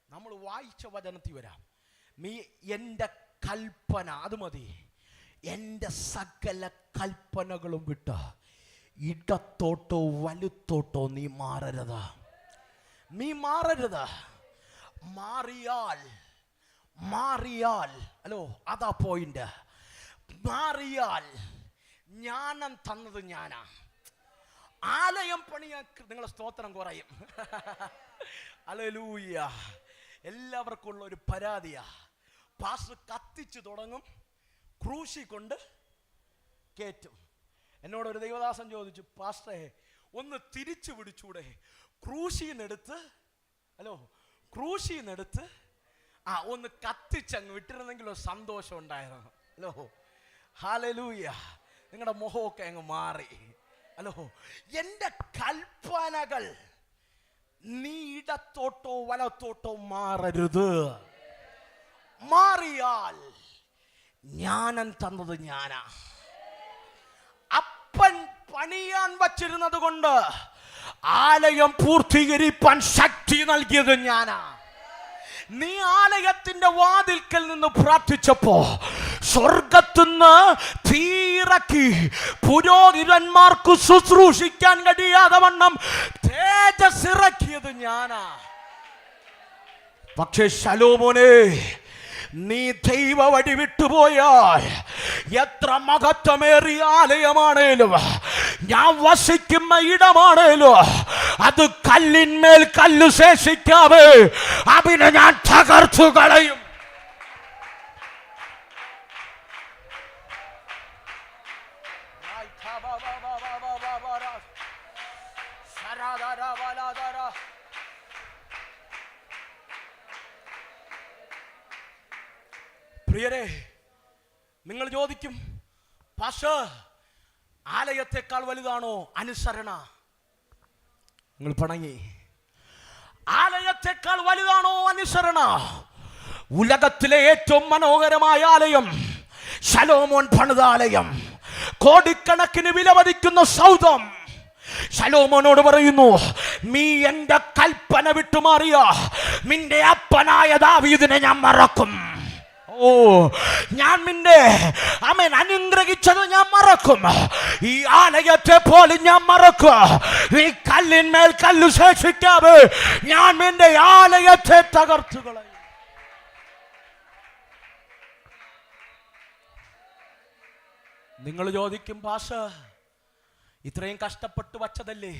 നമ്മൾ വായിച്ച വചനത്തിൽ വരാം, നീ എൻ്റെ കൽപ്പന, അത് മതി, എൻ്റെ സകല കൽപ്പനകളും വിട്ട് ഇടത്തോട്ടോ വലുത്തോട്ടോ നീ മാറരുത്. നീ മാറരുത്. മാറിയാൽ ഹലോ, അതാ പോയിന്റ്. മാറിയാൽ ജ്ഞാനം തന്നത് ഞാനാ. ആലയം പണിയാൻ നിങ്ങളെ സ്തോത്രം കുറയും. ഹല്ലേലൂയ. എല്ലാവർക്കും ഉള്ള ഒരു പരാതിയാ, പാസ്റ്റർ കത്തിച്ചു തുടങ്ങും, ക്രൂശി കൊണ്ട് കേറ്റും. എന്നോടൊരു ദൈവദാസൻ ചോദിച്ചു, പാസ്റ്ററെ ഒന്ന് തിരിച്ചു പിടിച്ചൂടെ? ക്രൂശിന്നെടുത്ത് ഒന്ന് കത്തിച്ചങ്ങ് വിട്ടിരുന്നെങ്കിലും സന്തോഷം ഉണ്ടായിരുന്നു. Hello, hallelujah. നിങ്ങളുടെ മുഖമൊക്കെ അങ്ങ് മാറി. ഹലോ, എൻ്റെ കൽപ്പനകൾ നീ ഇടത്തോട്ടോ വലത്തോട്ടോ മാറരുത്. മാറിയാൽ ജ്ഞാനം തന്നത് ഞാനാ. അപ്പൻ പണിയാൻ വച്ചിരുന്നത് കൊണ്ട് ആലയം പൂർത്തീകരിപ്പാൻ ശക്തി നൽകിയത് ഞാനാ. നീ ആലയത്തിന്റെ വാതിൽക്കൽ നിന്ന് പ്രാർത്ഥിച്ചപ്പോ സ്വർഗത്തിൽ സ്വർഗത്തുനിന്ന് തീരക്കി പുരോഹിതന്മാർക്ക് ശുശ്രൂഷിക്കാൻ കഴിയാതെ വണ്ണം തേജസ് ഇറക്കിയത് ഞാനാ. പക്ഷേ ശലോമോനെ, നീ ദൈവ വഴി വിട്ടുപോയാൽ എത്ര മഹത്വമേറിയ ആലയമാണേലും, ഞാൻ വസിക്കുന്ന ഇടമാണേലും, അത് കല്ലിന്മേൽ കല്ല് ശേഷിക്കാതെ അതിനെ ഞാൻ തകർത്തു കളയും. പ്രിയരെ, നിങ്ങൾ ചോദിക്കും, പാസ്റ്റർ, ആലയത്തെക്കാൾ വലുതാണോ അനുസരണ? നിങ്ങൾ പണങ്ങി. ആലയത്തെക്കാൾ വലുതാണോ അനുസരണ? ഉലകത്തിലെ ഏറ്റവും മനോഹരമായ ആലയം ശലോമോൻ പണിത ആലയം, കോടിക്കണക്കിന് വിലമതിക്കുന്ന സൗധം. ശലോമോനോട് പറയുന്നു, നീ എന്റെ കൽപ്പന വിട്ടുമാറിയ നിന്റെ അപ്പനായ ദാവീദിനെ ഞാൻ മറക്കും. ഞാൻ നിന്നെ അനുഗ്രഹിച്ചത് ഞാൻ മറക്കും. ഈ ആലയത്തെ പോലെ ഞാൻ മറക്കും. ഈ കല്ലിന്മേൽ കല്ല് ശേഷിക്കാതെ ഞാൻ നിന്റെ ആലയത്തെ തകർത്തു കളയും. നിങ്ങൾ ചോദിക്കും, പാസ്റ്റർ, ഇത്രയും കഷ്ടപ്പെട്ട് വച്ചതല്ലേ,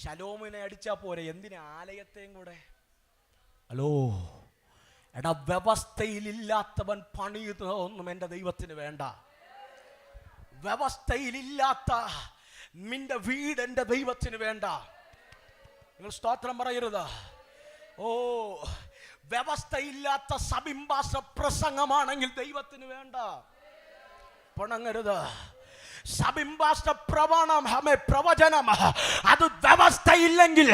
ശലോമിനെ അടിച്ചാ പോരെ, എന്തിനാ ആലയത്തെയും കൂടെ? ഹലോ എടാ, വ്യവസ്ഥയിലില്ലാത്തവൻ പണിയുന്നതൊന്നും എൻ്റെ ദൈവത്തിന് വേണ്ട. വ്യവസ്ഥയിലില്ലാത്ത നിന്റെ വീട് എൻ്റെ ദൈവത്തിന് വേണ്ട. നിങ്ങൾ സ്തോത്രം പറയരുത്. വ്യവസ്ഥയില്ലാത്ത സബിംബാസ പ്രസംഗമാണെങ്കിൽ ദൈവത്തിന് വേണ്ട. പണങ്ങരുത്. സബിംബാസ പ്രവചനം അത് വ്യവസ്ഥയില്ലെങ്കിൽ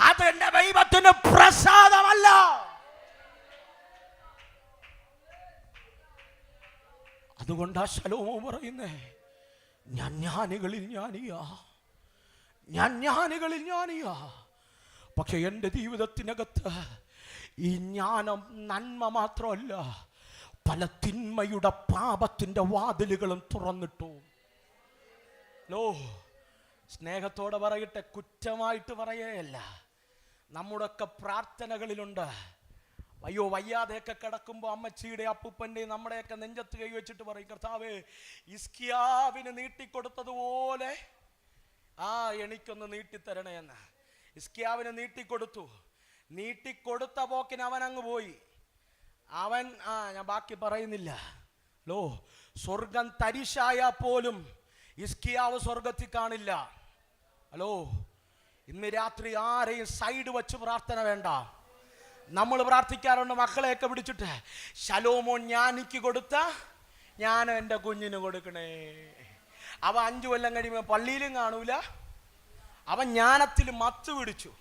അത് എൻ്റെ ദൈവത്തിന് പ്രസാദമല്ല. അതുകൊണ്ടാ ശലോമോൻ പറയുന്നേ, ഞാൻ ജ്ഞാനികളിൽ ജ്ഞാനിയാ. പക്ഷെ എൻ്റെ ജീവിതത്തിനകത്ത് ഈ ജ്ഞാനം നന്മ മാത്രമല്ല, പല തിന്മയുടെ പാപത്തിൻ്റെ വാതിലുകളും തുറന്നിട്ടു. സ്നേഹത്തോടെ പറയട്ടെ, കുറ്റമായിട്ട് പറയല്ല. നമ്മുടെയൊക്കെ പ്രാർത്ഥനകളിലുണ്ട്. അയ്യോ, വയ്യാതെയൊക്കെ കിടക്കുമ്പോൾ അമ്മച്ചിയുടെ അപ്പൂപ്പൻ്റെയും നമ്മുടെയൊക്കെ നെഞ്ചത്ത് കൈവച്ചിട്ട് പറയും, കർത്താവേ, ഹിസ്കിയാവിന് നീട്ടിക്കൊടുത്തതുപോലെ എനിക്കൊന്ന് നീട്ടിത്തരണേ എന്ന്. ഹിസ്കിയാവിന് നീട്ടിക്കൊടുത്ത പോക്കിന് അവൻ അങ്ങ് പോയി. ഞാൻ ബാക്കി പറയുന്നില്ല. സ്വർഗം തരിശായാൽ പോലും ഹിസ്കിയാവ് സ്വർഗത്തിൽ കാണില്ല. ഇന്ന് രാത്രി ആരെയും സൈഡ് വെച്ച് പ്രാർത്ഥന വേണ്ട. നമ്മൾ പ്രാർത്ഥിക്കാറുണ്ട്, മക്കളെയൊക്കെ പിടിച്ചിട്ട്, ശലോമോൻ ജ്ഞാനിക്ക് കൊടുത്ത ഞാൻ എൻ്റെ കുഞ്ഞിന് കൊടുക്കണേ. അവൻ 5 കൊല്ലം കഴിയുമ്പോൾ പള്ളിയിലും കാണൂല. അവൻ ജ്ഞാനത്തിൽ മത്ത് പിടിച്ചു.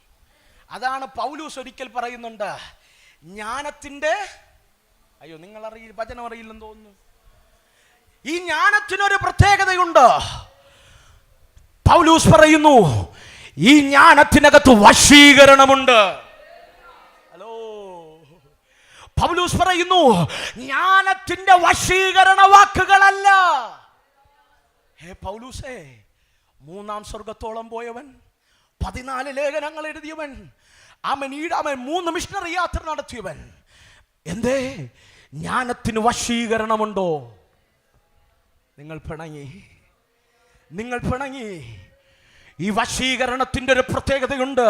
അതാണ് പൗലൂസ് ഒരിക്കൽ പറയുന്നുണ്ട്, ജ്ഞാനത്തിൻ്റെ നിങ്ങൾ അറിയില്ല, വചനം അറിയില്ലെന്ന് തോന്നുന്നു. ഈ ജ്ഞാനത്തിനൊരു പ്രത്യേകതയുണ്ട്. പൗലൂസ് പറയുന്നു, ഈ ജ്ഞാനത്തിനകത്ത് വശീകരണമുണ്ട്. പൗലൂസ് പറയുന്നു, ജ്ഞാനത്തിന്റെ വശീകരണ വാക്കുകളല്ല. പൗലൂസേ, 3 സ്വർഗത്തോളം പോയവൻ, 14 ലേഖനങ്ങൾ എഴുതിയവൻ, അവൻ 3 മിഷണറി യാത്ര നടത്തിയവൻ. എന്തേ? ജ്ഞാനത്തിന് വശീകരണമുണ്ടോ? നിങ്ങൾ പിണങ്ങി. ഈ വശീകരണത്തിന്റെ ഒരു പ്രത്യേകതയുണ്ട്.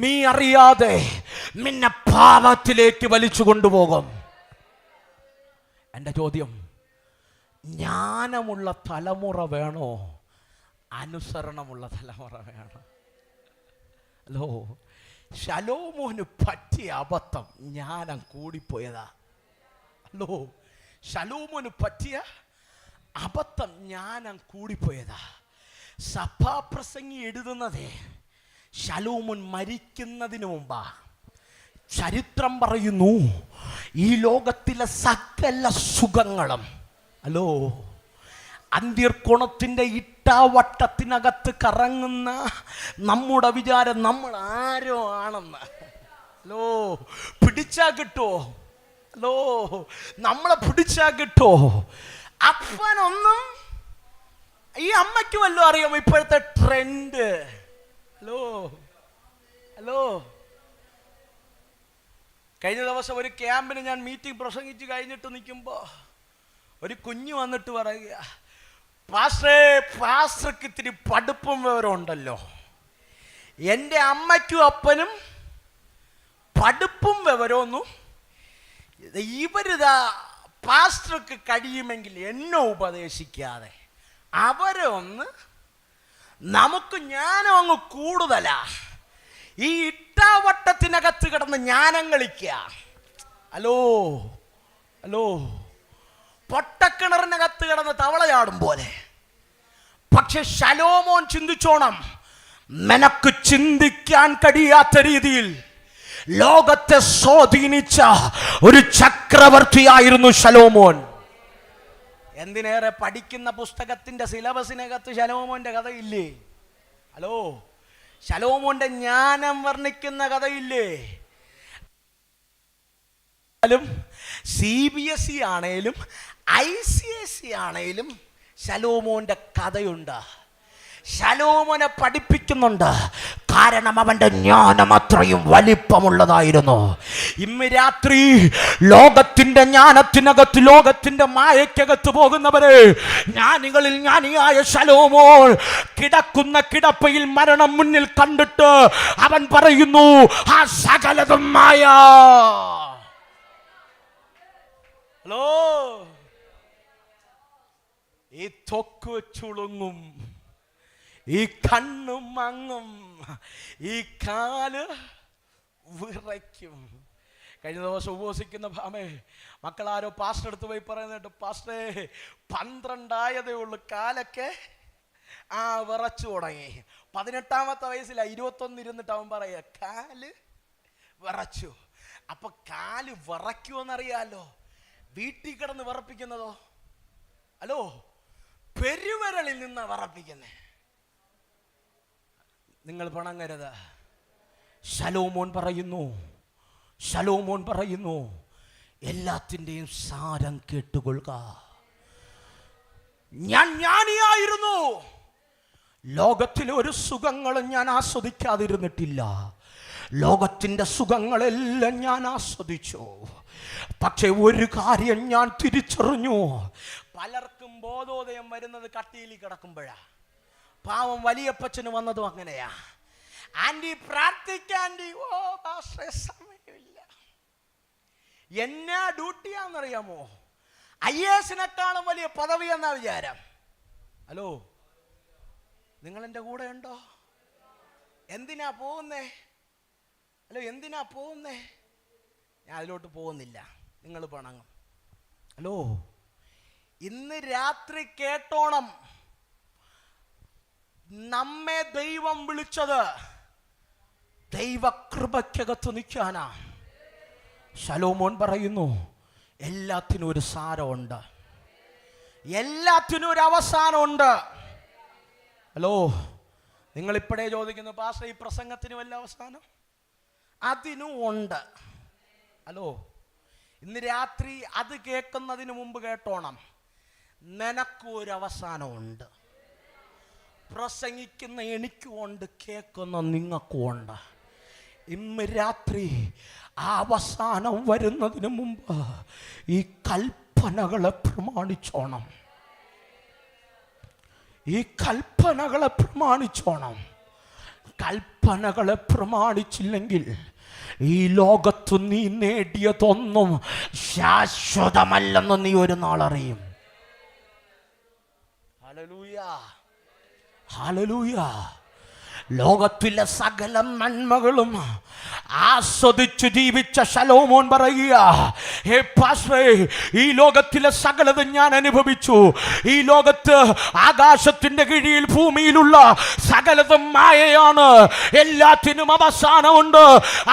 നീ അറിയാതെ നിന്നെ പാപത്തിലേക്ക് വലിച്ചു കൊണ്ടുപോകും. എൻ്റെ ചോദ്യം, ജ്ഞാനമുള്ള തലമുറ വേണോ, അനുസരണമുള്ള തലമുറ വേണോ? ശലോമോന് പറ്റിയ അബദ്ധം ജ്ഞാനം കൂടിപ്പോയതാ. ശലോമോന് പറ്റിയ അബദ്ധം ജ്ഞാനം കൂടിപ്പോയതാ. സഭാപ്രസംഗി എഴുതുന്നതേ ശലോമോൻ മരിക്കുന്നതിന് മുമ്പാ. ചരിത്രം പറയുന്നു, ഈ ലോകത്തിലെ സകല സുഖങ്ങളും അന്ത്യർക്കോണത്തിൻ്റെ ഇട്ടാവട്ടത്തിനകത്ത് കറങ്ങുന്ന നമ്മുടെ വിചാരം നമ്മൾ ആരോ ആണെന്ന്. പിടിച്ചാ കിട്ടോ? നമ്മളെ പിടിച്ചാ കിട്ടോ? അപ്പനൊന്നും, ഈ അമ്മയ്ക്ക് വല്ലതും അറിയാമോ ഇപ്പോഴത്തെ ട്രെൻഡ്? ഹലോ ഹലോ, കഴിഞ്ഞ ദിവസം ഒരു ക്യാമ്പിന് ഞാൻ മീറ്റിംഗ് പ്രസംഗിച്ച് കഴിഞ്ഞിട്ട് നിൽക്കുമ്പോൾ ഒരു കുഞ്ഞ് വന്നിട്ട് പറയുക, പാസ്റ്റർക്ക് ഇത്തിരി പഠിപ്പും വിവരം ഉണ്ടല്ലോ. എൻ്റെ അമ്മയ്ക്കും അപ്പനും പഠിപ്പും വിവരമൊന്നും ഇവരിതാ പാസ്റ്റർക്ക് കഴിയുമെങ്കിൽ എന്നെ ഉപദേശിക്കാതെ അവരെ ഒന്ന്, നമുക്ക് ജ്ഞാനം അങ്ങ് കൂടുതലാ, ഈ ഇട്ടാവട്ടത്തിനകത്ത് കിടന്ന് ജ്ഞാനം കളിക്കുക. ഹലോ ഹലോ, പൊട്ടക്കിണറിനകത്ത് കിടന്ന് തവളയാടും പോലെ. പക്ഷെ ശലോമോൻ ചിന്തിച്ചോണം, നിനക്ക് ചിന്തിക്കാൻ കഴിയാത്ത രീതിയിൽ ലോകത്തെ സ്വാധീനിച്ച ഒരു ചക്രവർത്തിയായിരുന്നു ശലോമോൻ. എന്തിനേറെ പഠിക്കുന്ന പുസ്തകത്തിന്റെ സിലബസിനകത്ത് ശലോമോന്റെ കഥയില്ലേ? ഹലോ, ശലോമോന്റെ ജ്ഞാനം വർണ്ണിക്കുന്ന കഥയില്ലേ? CBSE ആണേലും ICSE ആണേലും ശലോമോന്റെ കഥയുണ്ട്. ശലോമോനെ പഠിപ്പിക്കുന്നുണ്ട്, കാരണം അവന്റെ ജ്ഞാനം അത്രയും വലിപ്പമുള്ളതായിരുന്നു. ഇന്ന് രാത്രി ലോകത്തിന്റെ ജ്ഞാനത്തിനകത്ത്, ലോകത്തിന്റെ മായക്കകത്ത് പോകുന്നവരെ, ജ്ഞാനികളിൽ ജ്ഞാനിയായ ശലോമോൻ കിടക്കുന്ന കിടപ്പയിൽ മരണം മുന്നിൽ കണ്ടിട്ട് അവൻ പറയുന്നു, ആ സകലതും മായ. ഹലോ, ഈ തൊക്ക് ചുളുങ്ങും, ഈ കണ്ണു മങ്ങും, ഈ കാല് വിറയ്ക്കും. കഴിഞ്ഞ ദിവസം ഉപവസിക്കുന്ന ഭാമേ മക്കളാരോ പാസ്റ്റർ അടുത്ത് പോയി പറയുന്നുണ്ട്, പാസ്റ്റേ 12 ആയതേ ഉള്ളൂ, കാലൊക്കെ വിറച്ചു തുടങ്ങി. 18-ാമത്തെ വയസ്സിലാ, 21 ഇരുന്നിട്ട് അവൻ പറയുക കാല് വിറച്ചു. അപ്പൊ കാല് വിറയ്ക്കുമെന്നറിയാലോ. വീട്ടിൽ കിടന്ന് വിറപ്പിക്കുന്നതോ? ഹലോ, പെരുവിരലിൽ നിന്നാ വിറപ്പിക്കുന്നേ. നിങ്ങൾ പണങ്ങരുത്. ശലോമോൻ പറയുന്നു, എല്ലാത്തിൻ്റെയും സാരം കേട്ടുകൊള്ളുക. ഞാൻ ജ്ഞാനിയായിരുന്നു, ലോകത്തിലെ ഒരു സുഖങ്ങളും ഞാൻ ആസ്വദിക്കാതിരുന്നിട്ടില്ല. ലോകത്തിൻ്റെ സുഖങ്ങളെല്ലാം ഞാൻ ആസ്വദിച്ചു. പക്ഷെ ഒരു കാര്യം ഞാൻ തിരിച്ചറിഞ്ഞു, പലർക്കും ബോധോദയം വരുന്നത് കട്ടിയിൽ കിടക്കുമ്പോഴാ. പാവം വലിയപ്പച്ചന് വന്നതും അങ്ങനെയാ. ആൻറ്റി പ്രാർത്ഥിക്കാൻറ്റി, ഓ പാസ്റ്ററെ സമയമില്ല. എന്നാ ഡ്യൂട്ടിയാന്നറിയാമോ? IAS-നേക്കാളും വലിയ പദവി എന്നാ വിചാരം. ഹലോ, നിങ്ങൾ എൻ്റെ കൂടെ ഉണ്ടോ? എന്തിനാ പോകുന്നേ? ഹലോ, എന്തിനാ പോകുന്നേ? ഞാൻ അതിലോട്ട് പോകുന്നില്ല, നിങ്ങൾ പണങ്ങും. ഹലോ, ഇന്ന് രാത്രി കേട്ടോണം, നമ്മെ ദൈവം വിളിച്ചത് ദൈവകൃപയ്ക്കകത്ത് നിൽക്കാനാ. ശലോമോൻ പറയുന്നു, എല്ലാത്തിനും ഒരു സാരമുണ്ട്, എല്ലാത്തിനും ഒരു അവസാനമുണ്ട്. ഹലോ, നിങ്ങളിപ്പോഴേ ചോദിക്കുന്നു, പാസ്റ്റർ ഈ പ്രസംഗത്തിന് വല്ല അവസാനം? അതിനും ഉണ്ട്. ഹലോ, ഇന്ന് രാത്രി അത് കേൾക്കുന്നതിന് മുമ്പ് കേട്ടോണം, നിനക്കും ഒരു അവസാനമുണ്ട്. പ്രസംഗിക്കുന്ന എനിക്കുമുണ്ട്, കേൾക്കുന്ന നിങ്ങൾക്കുമുണ്ട്. ഇന്ന് രാത്രി ആ അവസാനം വരുന്നതിന് മുമ്പ് ഈ കൽപ്പനകളെ പ്രമാണിച്ചോണം, ഈ കൽപ്പനകളെ പ്രമാണിച്ചോണം. കൽപ്പനകളെ പ്രമാണിച്ചില്ലെങ്കിൽ ഈ ലോകത്ത് നീ നേടിയതൊന്നും ശാശ്വതമല്ലെന്ന് നീ ഒരു നാളറിയും. Hallelujah, hallelujah. ലോകത്തിലെ സകല നന്മകളും ആസ്വദിച്ചു ജീവിച്ച ശലോമോൻ പറയുക, ഹേ പാസ്റ്ററേ, ഈ ലോകത്തിലെ സകലതും ഞാൻ അനുഭവിച്ചു. ഈ ലോകത്ത് ആകാശത്തിന്റെ കീഴിൽ ഭൂമിയിലുള്ള സകലതും മായയാണ്. എല്ലാത്തിനും അവസാനമുണ്ട്.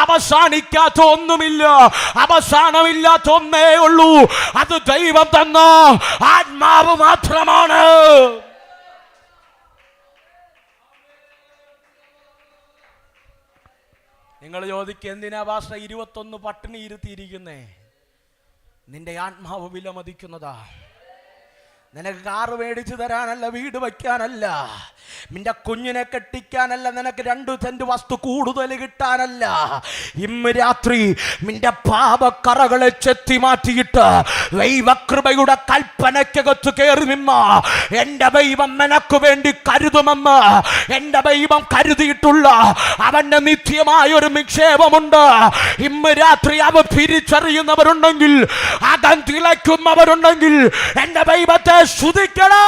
അവസാനിക്കാത്ത ഒന്നുമില്ല, അവസാനമില്ലാത്ത ഒന്നേ ഉള്ളൂ, അത് ദൈവം തന്ന ആത്മാവ് മാത്രമാണ്. നിങ്ങൾ ചോദിക്കുക, എന്തിനാ പാസ്റ്റർ 21 പട്ടിണി ഇരുത്തിയിരിക്കുന്നേ? നിന്റെ ആത്മാവ് വിലമതിക്കുന്നതാ, നിനക്ക് കാറ് മേടിച്ചു തരാനല്ല, വീട് വയ്ക്കാനല്ല, നിന്റെ കുഞ്ഞിനെ കെട്ടിക്കാനല്ല, നിനക്ക് 2 സെന്റ് വസ്തു കൂടുതൽ കിട്ടാനല്ല. ഇന്ന് രാത്രി നിന്റെ പാപക്കറകളെ ചെത്തി മാറ്റിയിട്ട് ദൈവകൃപയുടെ കൽപ്പനയ്ക്കകത്ത് കയറി നിന്ന എൻ്റെ ദൈവം നിനക്ക് വേണ്ടി കരുതുമെന്ന് എൻ്റെ ദൈവം കരുതിയിട്ടുള്ള അവന്റെ നിത്യമായൊരു നിക്ഷേപമുണ്ട്. ഇന്ന് രാത്രി അവ തിരിച്ചറിയുന്നവരുണ്ടെങ്കിൽ, അകം തിളയ്ക്കുന്നവരുണ്ടെങ്കിൽ എൻ്റെ ദൈവത്തെ സ്തുതിക്കണോ.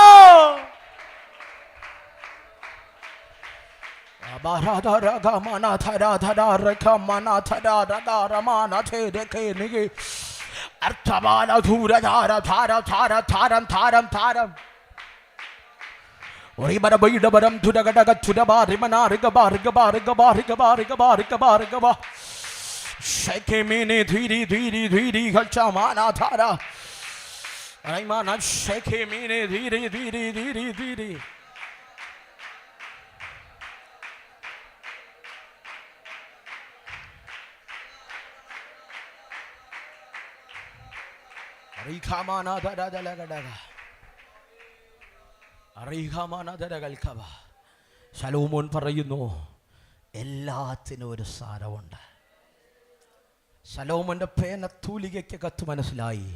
ശലോമോൻ പറയുന്നു, എല്ലാത്തിനും ഒരു സാരമുണ്ട്. ശലോമോന്റെ പേന തൂലികയ്ക്കകത്ത് മനസ്സിലായി,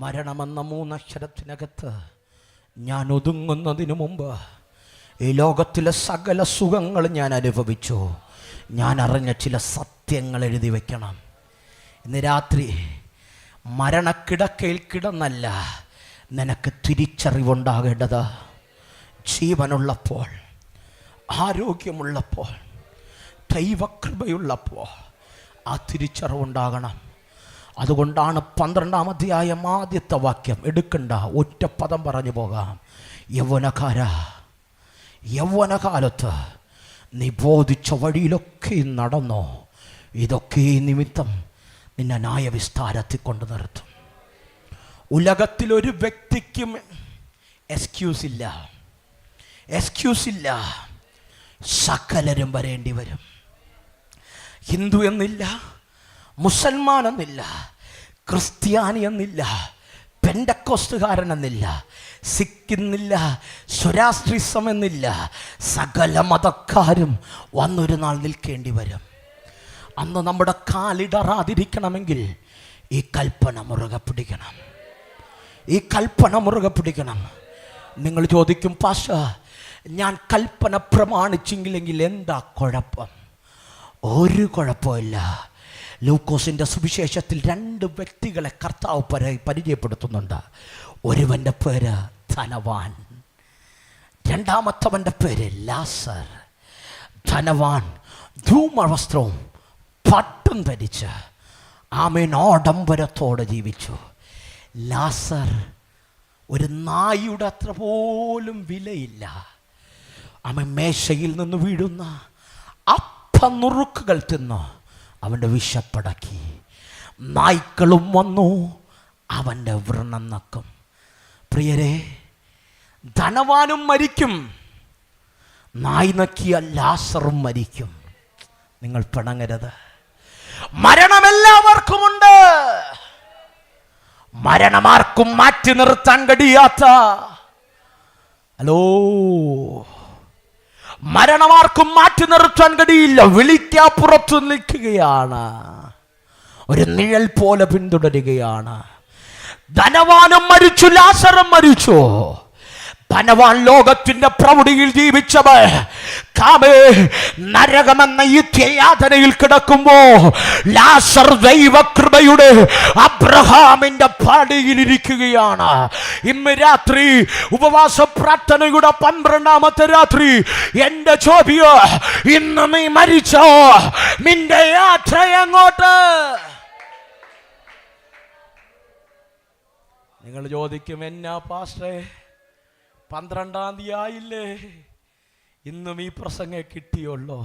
മരണമെന്ന 3 അക്ഷരത്തിനകത്ത് ഞാൻ ഒതുങ്ങുന്നതിന് മുമ്പ് ഈ ലോകത്തിലെ സകല സുഖങ്ങൾ ഞാൻ അനുഭവിച്ചു. ഞാൻ അറിഞ്ഞ ചില സത്യങ്ങൾ എഴുതി വയ്ക്കണം. ഇന്ന് രാത്രി മരണക്കിടക്കയിൽ കിടന്നല്ല നിനക്ക് തിരിച്ചറിവുണ്ടാകേണ്ടത്. ജീവനുള്ളപ്പോൾ, ആരോഗ്യമുള്ളപ്പോൾ, ദൈവകൃപയുള്ളപ്പോൾ ആ തിരിച്ചറിവുണ്ടാകണം. അതുകൊണ്ടാണ് 12-ാം അധ്യായം ആദ്യത്തെ വാക്യം എടുക്കണ്ട, ഒറ്റ പദം പറഞ്ഞു പോകാം. യൗവനകാലത്ത് നീ ബോധിച്ച വഴിയിലൊക്കെ നടന്നോ, ഇതൊക്കെ നിമിത്തം നിന്നെ ന്യായവിസ്താരത്തിൽ കൊണ്ട് നിർത്തും. ഉലകത്തിലൊരു വ്യക്തിക്കും എക്സ്ക്യൂസ് ഇല്ല. സകലരും വരേണ്ടി വരും. ഹിന്ദു എന്നില്ല, മുസൽമാൻ എന്നില്ല, ക്രിസ്ത്യാനി എന്നില്ല, പെന്തക്കോസ്തുകാരനെന്നില്ല, സിഖ് എന്നില്ല, സ്വരാഷ്ട്രിസം എന്നില്ല. സകല മതക്കാരും വന്നൊരു നാൾ നിൽക്കേണ്ടി വരും. അന്ന് നമ്മുടെ കാലിടറാതിരിക്കണമെങ്കിൽ ഈ കൽപ്പന മുറുകെ പിടിക്കണം. നിങ്ങൾ ചോദിക്കും, പാഷ ഞാൻ കൽപ്പന പ്രമാണിച്ചെങ്കിലെങ്കിൽ എന്താ കുഴപ്പം? ഒരു കുഴപ്പമില്ല. ലൂക്കോസിൻ്റെ സുവിശേഷത്തിൽ 2 വ്യക്തികളെ കർത്താവ് പരിചയപ്പെടുത്തുന്നുണ്ട്. ഒരുവൻ്റെ പേര് ധനവാൻ, രണ്ടാമത്തവൻ്റെ പേര് ലാസർ. ധനവാൻ ധൂമവസ്ത്രവും പട്ടും ധരിച്ച് ആമേനോഡംബരത്തോടെ ജീവിച്ചു. ലാസർ ഒരു നായുടെ അത്ര പോലും വിലയില്ല. അവൻ മേശയിൽ നിന്ന് വീഴുന്ന നുറുക്കുകൾ തിന്ന് അവൻ്റെ വിശപ്പടക്കി. നായ്ക്കളും വന്നു അവൻ്റെ വ്രണം നക്കും. പ്രിയരെ, ധനവാനും മരിക്കും, നായ് നക്കിയ ലാസറും മരിക്കും. നിങ്ങൾ പിണങ്ങരുത്. മരണമെല്ലാവർക്കുമുണ്ട്. മരണമാർക്കും മാറ്റി നിർത്താൻ കഴിയാത്ത, ഹലോ, മരണമാർക്കും മാറ്റി നിർത്താൻ കഴിയില്ല. വിളിക്കാപ്പുറത്ത് നിൽക്കുകയാണ്, ഒരു നിഴൽ പോലെ പിന്തുടരുകയാണ്. ധനവാനും മരിച്ചു, ലാസറും മരിച്ചു. ധനവാൻ ലോകത്തിന്റെ പ്രൗഢിയിൽ ജീവിച്ചവർ നരകമെന്ന ഈ യാതനയിൽ കിടക്കുമ്പോ ലാസർ ദൈവകൃപയുടെ അബ്രഹാമിന്റെ പടിയിലിരിക്കുകയാണ്. ഇന്ന് രാത്രി ഉപവാസ പ്രാർത്ഥനയുടെ 12-ാമത്തെ രാത്രി എന്റെ ചോദ്യം, ഇന്ന് നീ മരിച്ചോ? നിന്റെ യാത്ര എങ്ങോട്ട്? നിങ്ങൾ ചോദിക്കും, എന്നാ പാസ്റ്റേ 12-ാം തീയതി ആയില്ലേ, ഇന്നും ഈ പ്രസംഗം കിട്ടിയുള്ളൂ?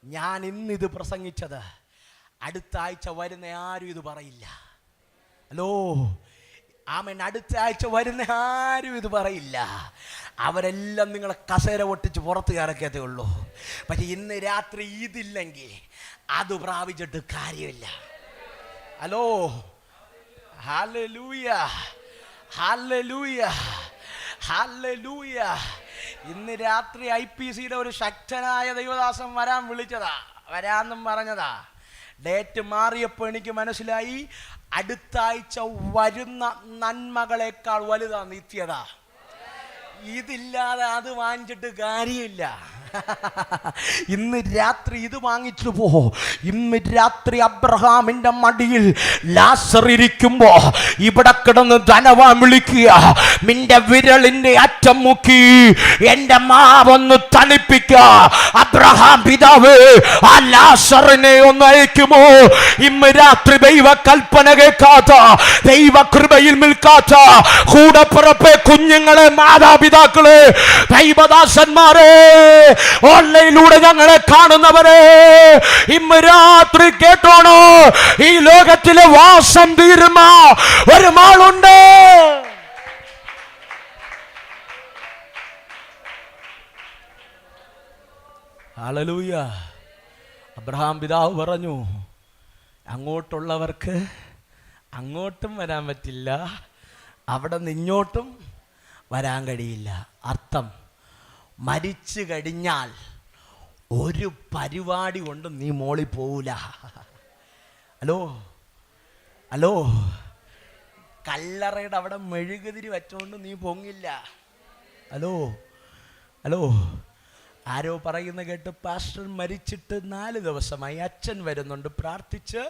ഞാൻ ഇന്നിത് പ്രസംഗിച്ചത് അടുത്ത ആഴ്ച വരുന്ന ആരും ഇത് പറയില്ല. ഹലോ ആമേൻ, അടുത്ത ആഴ്ച വരുന്ന ആരും ഇത് പറയില്ല. അവരെല്ലാം നിങ്ങളെ കസേര പൊട്ടിച്ച് പുറത്ത് കയറക്കത്തേ ഉള്ളൂ. പക്ഷെ ഇന്ന് രാത്രി ഇതില്ലെങ്കിൽ അത് പ്രാപിച്ചിട്ട് കാര്യമില്ല. Hello, hallelujah. Hallelujah, hallelujah. ഇന്ന് രാത്രി IPCയുടെ ഒരു ശക്തനായ ദൈവദാസൻ വരാന്നും പറഞ്ഞതാ. ഡേറ്റ് മാറിയപ്പോൾ എനിക്ക് മനസ്സിലായി, അടുത്ത ആഴ്ച വരുന്ന നന്മകളെക്കാൾ വലുതാ നിത്യത. ഇതില്ലാതെ അത് വാങ്ങിച്ചിട്ട് കാര്യമില്ല. ഇന്ന് രാത്രി ഇത് വാങ്ങിച്ചു പോ. ഇന്ന് രാത്രി അബ്രഹാമിന്റെ മടിയിൽ ലാസർ ഇരിക്കുമ്പോ ഇവിടെ കിടന്ന് ധനവാൻ വിളിക്കുക, നിന്റെ വിരലിന്റെ അറ്റം മുക്കി എന്റെ മാവൊന്ന് തണുപ്പിക്ക. അബ്രഹാം പിതാവ് ആ ലാസറിനെ ഒന്ന് അയക്കുമോ? ഇന്ന് രാത്രി ദൈവ കൽപ്പന കേൾക്കാത്ത, ദൈവകൃപയിൽ നിൽക്കാത്ത കൂടപ്പിറപ്പെ കുഞ്ഞുങ്ങളെ, മാതാപിതാക്കളെ, ദൈവദാസന്മാരെ, ഓൺലൈനിലൂടെ ഞങ്ങളെ കാണുന്നവരെ, ഇന്ന് രാത്രി കേട്ടോണോ, ഈ ലോകത്തിലെ വാസം തീരുന്ന ഒരു മാളുണ്ട്. ഹല്ലേലൂയ. അബ്രഹാം പിതാവ് പറഞ്ഞു, അങ്ങോട്ടുള്ളവർക്ക് അങ്ങോട്ടും വരാൻ പറ്റില്ല, അവിടെ നിന്ന് ഇങ്ങോട്ടും വരാൻ കഴിയില്ല. അർത്ഥം, മരിച്ചു കഴിഞ്ഞാൽ ഒരു പരിപാടി കൊണ്ട് നീ മോളിൽ പോവില്ല. ഹലോ, കല്ലറയുടെ അവിടെ മെഴുകുതിരി വെച്ചോണ്ട് നീ പൊങ്ങില്ല. ഹലോ, ആരോ പറയുന്ന കേട്ട്, പാസ്റ്റർ മരിച്ചിട്ട് 4 ദിവസമായി, അച്ഛൻ വരുന്നുണ്ട്, പ്രാർത്ഥിച്ച്.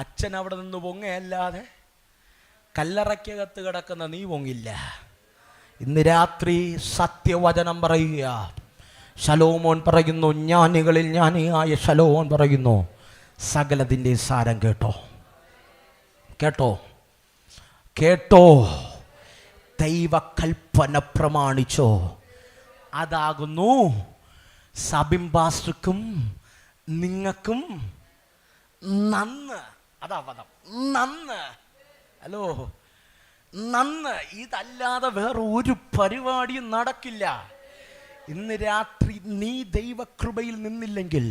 അച്ഛൻ അവിടെ നിന്ന് പൊങ്ങയല്ലാതെ കല്ലറയ്ക്കകത്ത് കിടക്കുന്ന നീ പൊങ്ങില്ല. ഇന്ന് രാത്രി സത്യവചനം പറയുക. ശലോമോൻ പറയുന്നു, ജ്ഞാനികളിൽ ജ്ഞാനിയായ ശലോമോൻ പറയുന്നു, സകലതിൻ്റെ സാരം കേട്ടോ, ദൈവകൽപ്പന പ്രമാണിച്ചോ. അതാകുന്നു സബിം പാസ്റ്റർക്കും നിങ്ങൾക്കും നന്ന്. അതാ പദം, നന്ന്. നന്ന്. ഇതല്ലാതെ വേറെ ഒരു പരിപാടിയും നടക്കില്ല. ഇന്ന് രാത്രി നീ ദൈവകൃപയിൽ നിന്നില്ലെങ്കിൽ,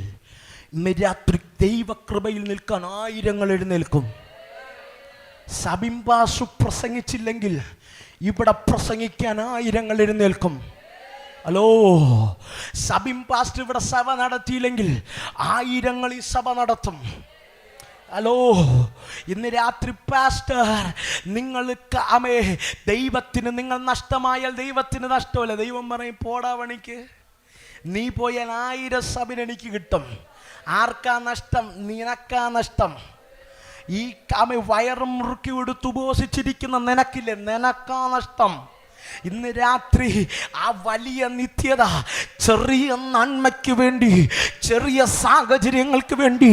ഇന്ന് രാത്രി ദൈവകൃപയിൽ നിൽക്കാൻ 1000 എഴുന്നേൽക്കും. സബിംബാസു പ്രസംഗിച്ചില്ലെങ്കിൽ ഇവിടെ പ്രസംഗിക്കാൻ 1000 എഴുന്നേൽക്കും. സബിം പാസ്റ്റർ ഇവിടെ സഭ നടത്തിയില്ലെങ്കിൽ 1000 ഈ സഭ നടത്തും. ഇന്ന് രാത്രി പാസ്റ്റർ, നിങ്ങൾക്ക് ദൈവത്തിന് നിങ്ങൾ നഷ്ടമായാൽ ദൈവത്തിന് നഷ്ടമല്ല. ദൈവം പറയും, പോടാ പണിക്ക്, നീ പോയാൽ 1000 സബിന് എനിക്ക് കിട്ടും. ആർക്കാ നഷ്ടം? നിനക്കാ നഷ്ടം. ഈ വയറും മുറുക്കി എടുത്ത് ഉപവസിച്ചിരിക്കുന്ന നിനക്കില്ലേ, നിനക്കാ നഷ്ടം. ഇന്ന് രാത്രി ആ വലിയ നിത്യത ചെറിയ നന്മയ്ക്ക് വേണ്ടി, ചെറിയ സാഹചര്യങ്ങൾക്ക് വേണ്ടി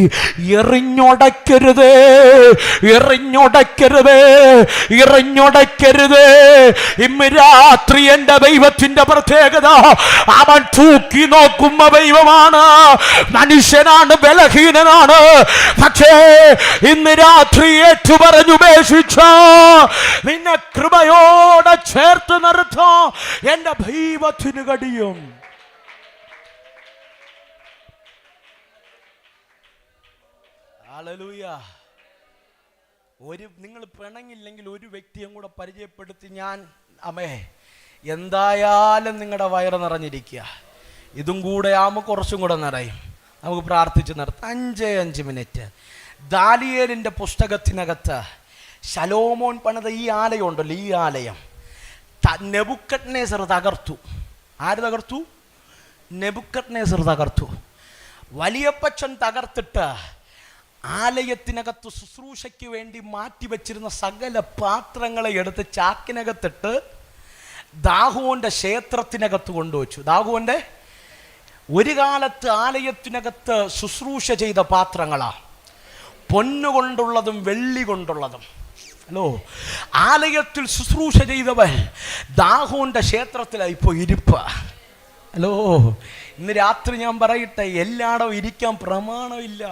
എറിഞ്ഞൊടക്കരുത്. ഇന്ന് രാത്രി എൻ്റെ ദൈവത്തിൻ്റെ പ്രത്യേകത, അവൻ തൂക്കി നോക്കുന്ന ദൈവമാണ്. മനുഷ്യനാണ്, ബലഹീനനാണ്. പക്ഷേ ഇന്ന് രാത്രി ഏറ്റുപറഞ്ഞുപേക്ഷിച്ച നിന്നെ കൃപയോടെ ചേർത്ത് നിർത്തോ എന്റെ ദൈവത്തിന് കഴിയും. ഹല്ലേലൂയ. നിങ്ങൾ പിണങ്ങില്ലെങ്കിൽ ഒരു വ്യക്തിയും കൂടെ പരിചയപ്പെടുത്തി ഞാൻ എന്തായാലും നിങ്ങളുടെ വയറ് നിറഞ്ഞിരിക്കുക. ഇതും കൂടെ ആകുമ്പോൾ കുറച്ചും കൂടെ നിറയും. നമുക്ക് പ്രാർത്ഥിച്ച് നിർത്താം. 5 മിനിറ്റ്. ദാനിയേലിൻ്റെ പുസ്തകത്തിനകത്ത് ശലോമോൻ പണിത ഈ ആലയം ഉണ്ടല്ലോ, ഈ ആലയം നെബൂഖദ്നേസർ തകർത്തു. ആര് തകർത്തു? നെബൂഖദ്നേസർ തകർത്തു. വലിയപ്പച്ചൻ തകർത്തിട്ട് ആലയത്തിനകത്ത് ശുശ്രൂഷയ്ക്ക് വേണ്ടി മാറ്റിവെച്ചിരുന്ന സകല പാത്രങ്ങളെ എടുത്ത് ചാക്കിനകത്തിട്ട് ദാഗോന്റെ ക്ഷേത്രത്തിനകത്ത് കൊണ്ടുവച്ചു. ദാഗോന്റെ ഒരു കാലത്ത് ആലയത്തിനകത്ത് ശുശ്രൂഷ ചെയ്ത പാത്രങ്ങളാ, പൊന്നുകൊണ്ടുള്ളതും വെള്ളി കൊണ്ടുള്ളതും. ആലയത്തിൽ ശുശ്രൂഷ ചെയ്തവൻ ദാഗോന്റെ ക്ഷേത്രത്തിലായി ഇപ്പോൾ ഇരിപ്പ. ഇന്ന് രാത്രി ഞാൻ പറയട്ടെ, എല്ലായിടവും ഇരിക്കാൻ പ്രമാണമില്ല.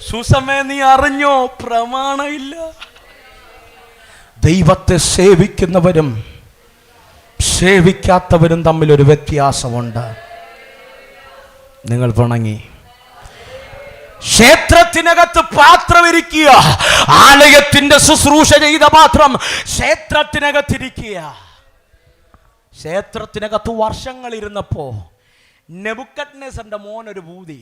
സുസമേ, നീ അറിഞ്ഞോ? പ്രമാണമില്ല. ദൈവത്തെ സേവിക്കുന്നവരും സേവിക്കാത്തവരും തമ്മിലൊരു വ്യത്യാസമുണ്ട്. നിങ്ങൾ പിണങ്ങി. ക്ഷേത്രത്തിനകത്ത് പാത്രം ഇരിക്കുക. ആലയത്തിന്റെ ശുശ്രൂഷ ചെയ്ത പാത്രം ക്ഷേത്രത്തിനകത്തിരിക്കുക. ക്ഷേത്രത്തിനകത്ത് വർഷങ്ങൾ ഇരുന്നപ്പോ നെബൂഖദ്നേസറിന്റെ മോൻ ഒരു ഭൂതി,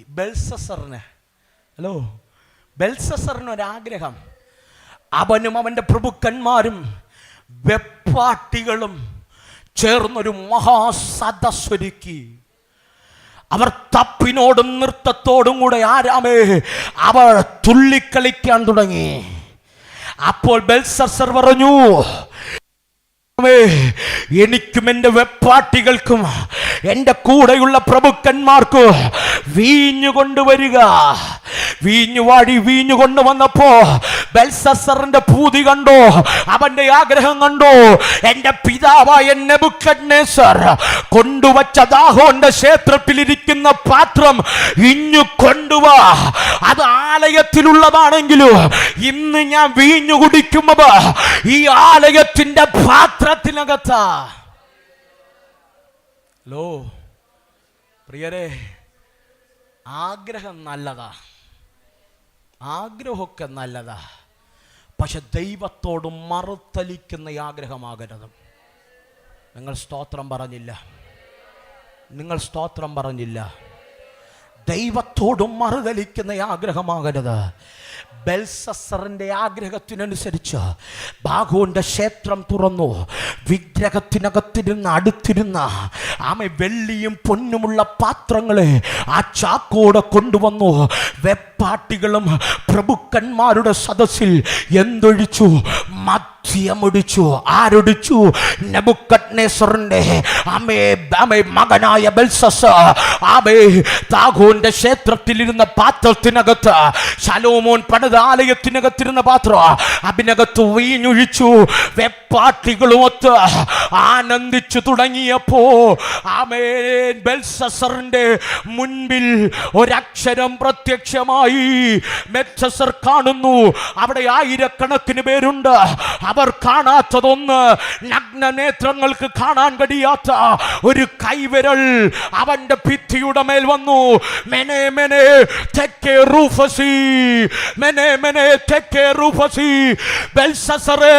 ബെൽസസറിനൊരാഗ്രഹം. അവനും അവന്റെ പ്രഭുക്കന്മാരും വെപ്പാട്ടികളും ചേർന്നൊരു മഹാസദസ്സൊരുക്കി. അവർ തപ്പിനോടും നൃത്തത്തോടും കൂടെ ആരാമേ അവർ തുള്ളിക്കളിക്കാൻ തുടങ്ങി. അപ്പോൾ ബെൽസസർ പറഞ്ഞു, എനിക്കും എൻ്റെ വെപ്പാട്ടികൾക്കും എൻ്റെ കൂടെയുള്ള പ്രഭുക്കന്മാർക്ക് വീഞ്ഞു കൊണ്ടുവരിക. വീഞ്ഞു കൊണ്ടുവന്നപ്പോ ബെൽസസറിന്റെ പൂതി കണ്ടോ, അവന്റെ ആഗ്രഹം കണ്ടോ. എൻ്റെ പിതാവായ നെബൂഖദ്നേസർ കൊണ്ടുവച്ച ദാഗോന്റെ ക്ഷേത്രത്തിലിരിക്കുന്ന പാത്രം ഇഞ്ഞു കൊണ്ടുവാ. അത് ആലയത്തിലുള്ളതാണെങ്കിലും ഇന്ന് ഞാൻ വീഞ്ഞു കുടിക്കുമ്പോ ഈ ആലയത്തിന്റെ പാത്രത്തിനകത്താ. ഹലോ പ്രിയരെ, ആഗ്രഹം നല്ലതാ, ആഗ്രഹമൊക്കെ നല്ലതാ. പക്ഷെ ദൈവത്തോട് മറുതലിക്കുന്ന ആഗ്രഹമാകരുത്. നിങ്ങൾ സ്തോത്രം പറഞ്ഞില്ല. ദൈവത്തോടും മറുതലിക്കുന്ന ആഗ്രഹമാകരുത്. ബെൽസസറിന്റെ ആഗ്രഹത്തിനനുസരിച്ച് ദാഗോന്റെ ക്ഷേത്രം തുറന്നു. വിഗ്രഹത്തിനകത്തിരുന്ന് അടുത്തിരുന്ന വെള്ളിയും പൊന്നുമുള്ള പാത്രങ്ങളെ ആ ചാക്കോടെ കൊണ്ടുവന്നു. വെപ്പാട്ടികളും പ്രഭുക്കന്മാരുടെ സദസ്സിൽ എന്തൊഴിച്ചു? മദ്യമൊടിച്ചു. ആരൊടിച്ചു? നെബൂഖദ്നേസറിന്റെ മകനായ ബെൽസസർ ദാഗോന്റെ ക്ഷേത്രത്തിലിരുന്ന പാത്രത്തിനകത്ത്, ശലോമോൻ പണിത ആലയത്തിനകത്തിരുന്ന പാത്രം, അതിനകത്ത് വീഞ്ഞൊഴിച്ചു. വെപ്പാട്ടികളുമൊത്ത് ആനന്ദിച്ചു തുടങ്ങിയപ്പോ ബെൽസസറിന്റെ മുൻപിൽ ഒരക്ഷരം പ്രത്യക്ഷമായി. ബെൽസസർ കാണുന്നു, അവിടെ ആയിരക്കണക്കിന് പേരുണ്ട്. അവർ കാണാത്തതൊന്ന്, നഗ്ന നേത്രങ്ങൾക്ക് കാണാൻ കഴിയാത്ത ഒരു കൈവിരൽ അവന്റെ ഭിത്തിയുടെ മേൽ വന്നു. മെനെ മെനെ തെക്കേ റൂഫസി, മെനെ മെനെ തെക്കേ റൂഫസി. ബെൽസസറേ,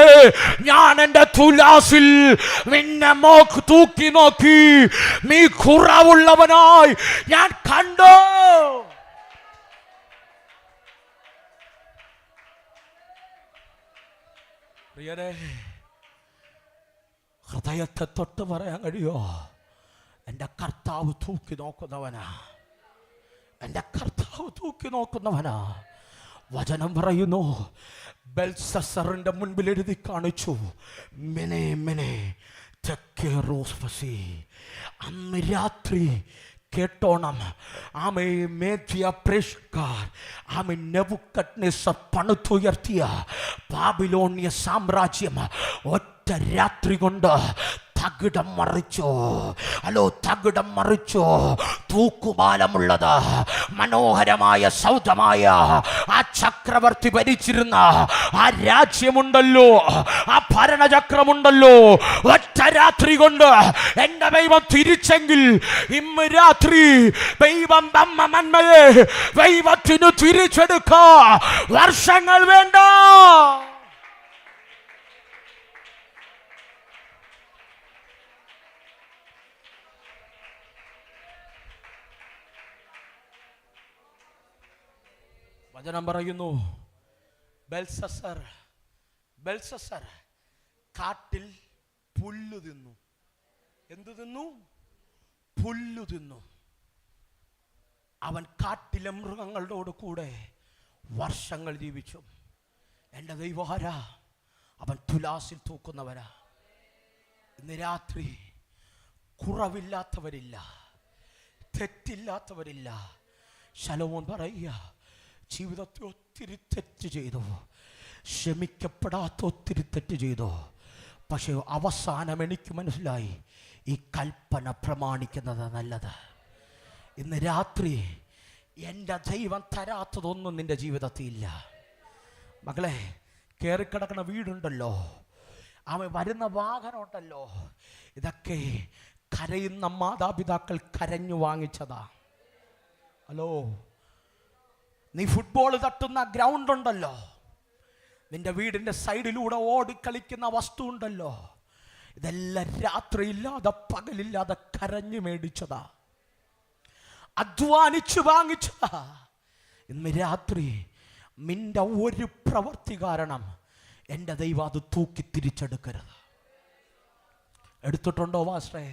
ഞാൻ എന്റെ തുലാസിൽ നിന്നെ തൂക്കി നോക്കി, നീ കുറവുള്ളവനായി ഞാൻ കണ്ടോ. പ്രിയരെ, ഹൃദയത്തെ തൊട്ട് പറയാൻ കഴിയോ? എൻ്റെ കർത്താവ് തൂക്കി നോക്കുന്നവനാ, എൻ്റെ കർത്താവ് തൂക്കി നോക്കുന്നവനാ. വചനം പറയുന്നു, ബെൽസസറിന്റെ മുൻപിൽ എഴുതി കാണിച്ചു, മെനെ മെനെ തെക്കേ റൂഫസി. അന്ന് രാത്രി കേട്ടോണം, നെബൂഖദ്നേസർ പണിതുയർത്തിയ ബാബിലോണിയ സാമ്രാജ്യം ഒറ്റ രാത്രി കൊണ്ട് തകിടം മറിച്ചു. തൂക്കുപാലമുള്ളത് മനോഹരമായ സൗധമായ ആ ചക്രവർത്തി ഭരിച്ചിരുന്ന ആ രാജ്യമുണ്ടല്ലോ, ആ ഭരണചക്രമുണ്ടല്ലോ, ഒറ്റ രാത്രി കൊണ്ട് എന്റെ ദൈവം തിരിച്ചെങ്കിൽ ഇന്ന് രാത്രി ദൈവം നന്മയെ ദൈവത്തിന് തിരിച്ചെടുക്കാ വർഷങ്ങൾ വേണ്ട. വചനം പറയുന്നു, ബെൽസസർ കാട്ടിൽ പുല്ലു തിന്നു. എന്തു തിന്നു? പുല്ലു തിന്നു. അവൻ കാട്ടിലെ മൃഗങ്ങളോട് കൂടെ വർഷങ്ങൾ ജീവിച്ചു. എൻ്റെ ദൈവഹാരാ, അവൻ തുലാസിൽ തൂക്കുന്നവരാ. ഇന്ന് രാത്രി കുറവില്ലാത്തവരില്ല, തെറ്റില്ലാത്തവരില്ല. ശലോമോൻ പറയുക, ജീവിതത്തിൽ ഒത്തിരി തെറ്റ് ചെയ്തു, ക്ഷമിക്കപ്പെടാത്ത ഒത്തിരി തെറ്റ് ചെയ്തു. പക്ഷേ അവസാനം എനിക്ക് മനസ്സിലായി, ഈ കൽപ്പന പ്രമാണിക്കുന്നത് നല്ലത്. ഇന്ന് രാത്രി എൻ്റെ ദൈവം തരാത്തതൊന്നും നിൻ്റെ ജീവിതത്തിൽ ഇല്ല. മകളെ, കയറിക്കിടക്കുന്ന വീടുണ്ടല്ലോ, അവൻ വരുന്ന വാഹനമുണ്ടല്ലോ, ഇതൊക്കെ കരയുന്ന മാതാപിതാക്കൾ കരഞ്ഞു വാങ്ങിച്ചതാ. ഹലോ, നീ ഫുട്ബോൾ തട്ടുന്ന ഗ്രൗണ്ട് ഉണ്ടല്ലോ, നിന്റെ വീടിൻ്റെ സൈഡിലൂടെ ഓടിക്കളിക്കുന്ന വസ്തു ഉണ്ടല്ലോ, ഇതെല്ലാം രാത്രിയില്ലാതെ പകലില്ലാതെ കരഞ്ഞു മേടിച്ചതാ, അധ്വാനിച്ചു വാങ്ങിച്ചതാ. ഇന്ന് രാത്രി നിന്റെ ഒരു പ്രവൃത്തി കാരണം എൻ്റെ ദൈവം അത് തൂക്കി തിരിച്ചെടുക്കരുത്. എടുത്തിട്ടുണ്ടോ പാസ്റ്ററേ?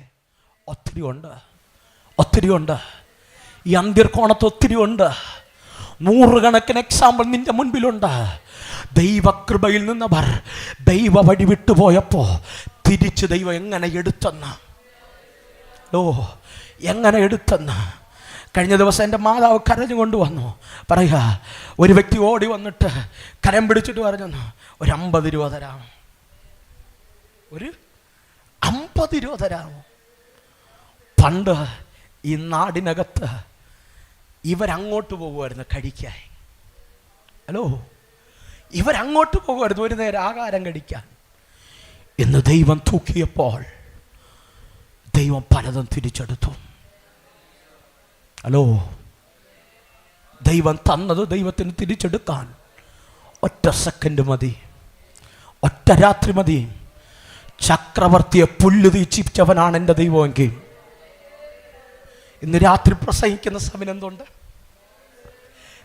ഒത്തിരി ഉണ്ട്, ഒത്തിരി ഉണ്ട്. ഈ അന്ത്യർക്കോണത്ത് ഒത്തിരി ഉണ്ട്. 100 കണക്കിന് എക്സാമ്പിൾ നിന്റെ മുൻപിലുണ്ട്. ദൈവകൃപയിൽ നിന്നവർ ദൈവ വഴി വിട്ടുപോയപ്പോൾ തിരിച്ച് ദൈവം എങ്ങനെ എടുത്തെന്ന്, എങ്ങനെ എടുത്തെന്ന്. കഴിഞ്ഞ ദിവസം എൻ്റെ മാതാവ് കരഞ്ഞു കൊണ്ടുവന്നു. പറയുക, ഒരു വ്യക്തി ഓടി വന്നിട്ട് കരം പിടിച്ചിട്ട് പറഞ്ഞു, ഒരു 50 രൂപ തരാമോ, ഒരു 50 രൂപ തരാമോ. പണ്ട് ഈ നാടിനകത്ത് ഇവരങ്ങോട്ട് പോകുമായിരുന്നു കഴിക്കാൻ. ഹലോ, ഇവരങ്ങോട്ട് പോകുമായിരുന്നു ഒരു നേരം ആഹാരം കഴിക്കാൻ. ഇന്ന് ദൈവം തൂക്കിയപ്പോൾ ദൈവം പലതും തിരിച്ചെടുത്തു. ഹലോ, ദൈവം തന്നത് ദൈവത്തിന് തിരിച്ചെടുക്കാൻ ഒറ്റ സെക്കൻഡ് മതി, ഒറ്റ രാത്രി മതി. ചക്രവർത്തിയെ പുല്ല് തീച്ചിച്ചവനാണ് എൻ്റെ ദൈവമെങ്കിൽ ഇന്ന് രാത്രി പ്രസംഗിക്കുന്ന സമയം എന്തുണ്ട്,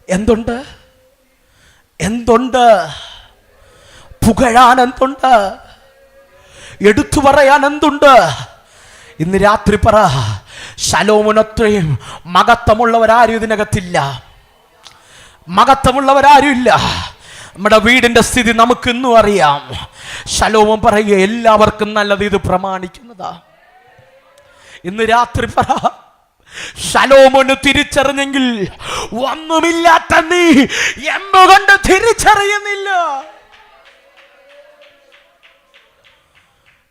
എന്തുണ്ട്, എന്തുണ്ട്? പുകഴാൻ എന്തുണ്ട്? എടുത്തു പറയാൻ എന്തുണ്ട്? ഇന്ന് രാത്രി പറ, ശലോമോനത്രയും മഹത്വമുള്ളവരാരും ഇതിനകത്തില്ല, മഹത്വമുള്ളവരാരും ഇല്ല. നമ്മുടെ വീടിൻ്റെ സ്ഥിതി നമുക്ക് ഇന്നും അറിയാം. ശലോമോൻ പറയുക, എല്ലാവർക്കും നല്ലത് ഇത് പ്രമാണിക്കുന്നതാ. ഇന്ന് രാത്രി പറ, ശലോമോന് തിരിച്ചറിഞ്ഞെങ്കിൽ ഒന്നുമില്ലാത്ത നീ എന്തുകൊണ്ട് തിരിച്ചറിയുന്നില്ല?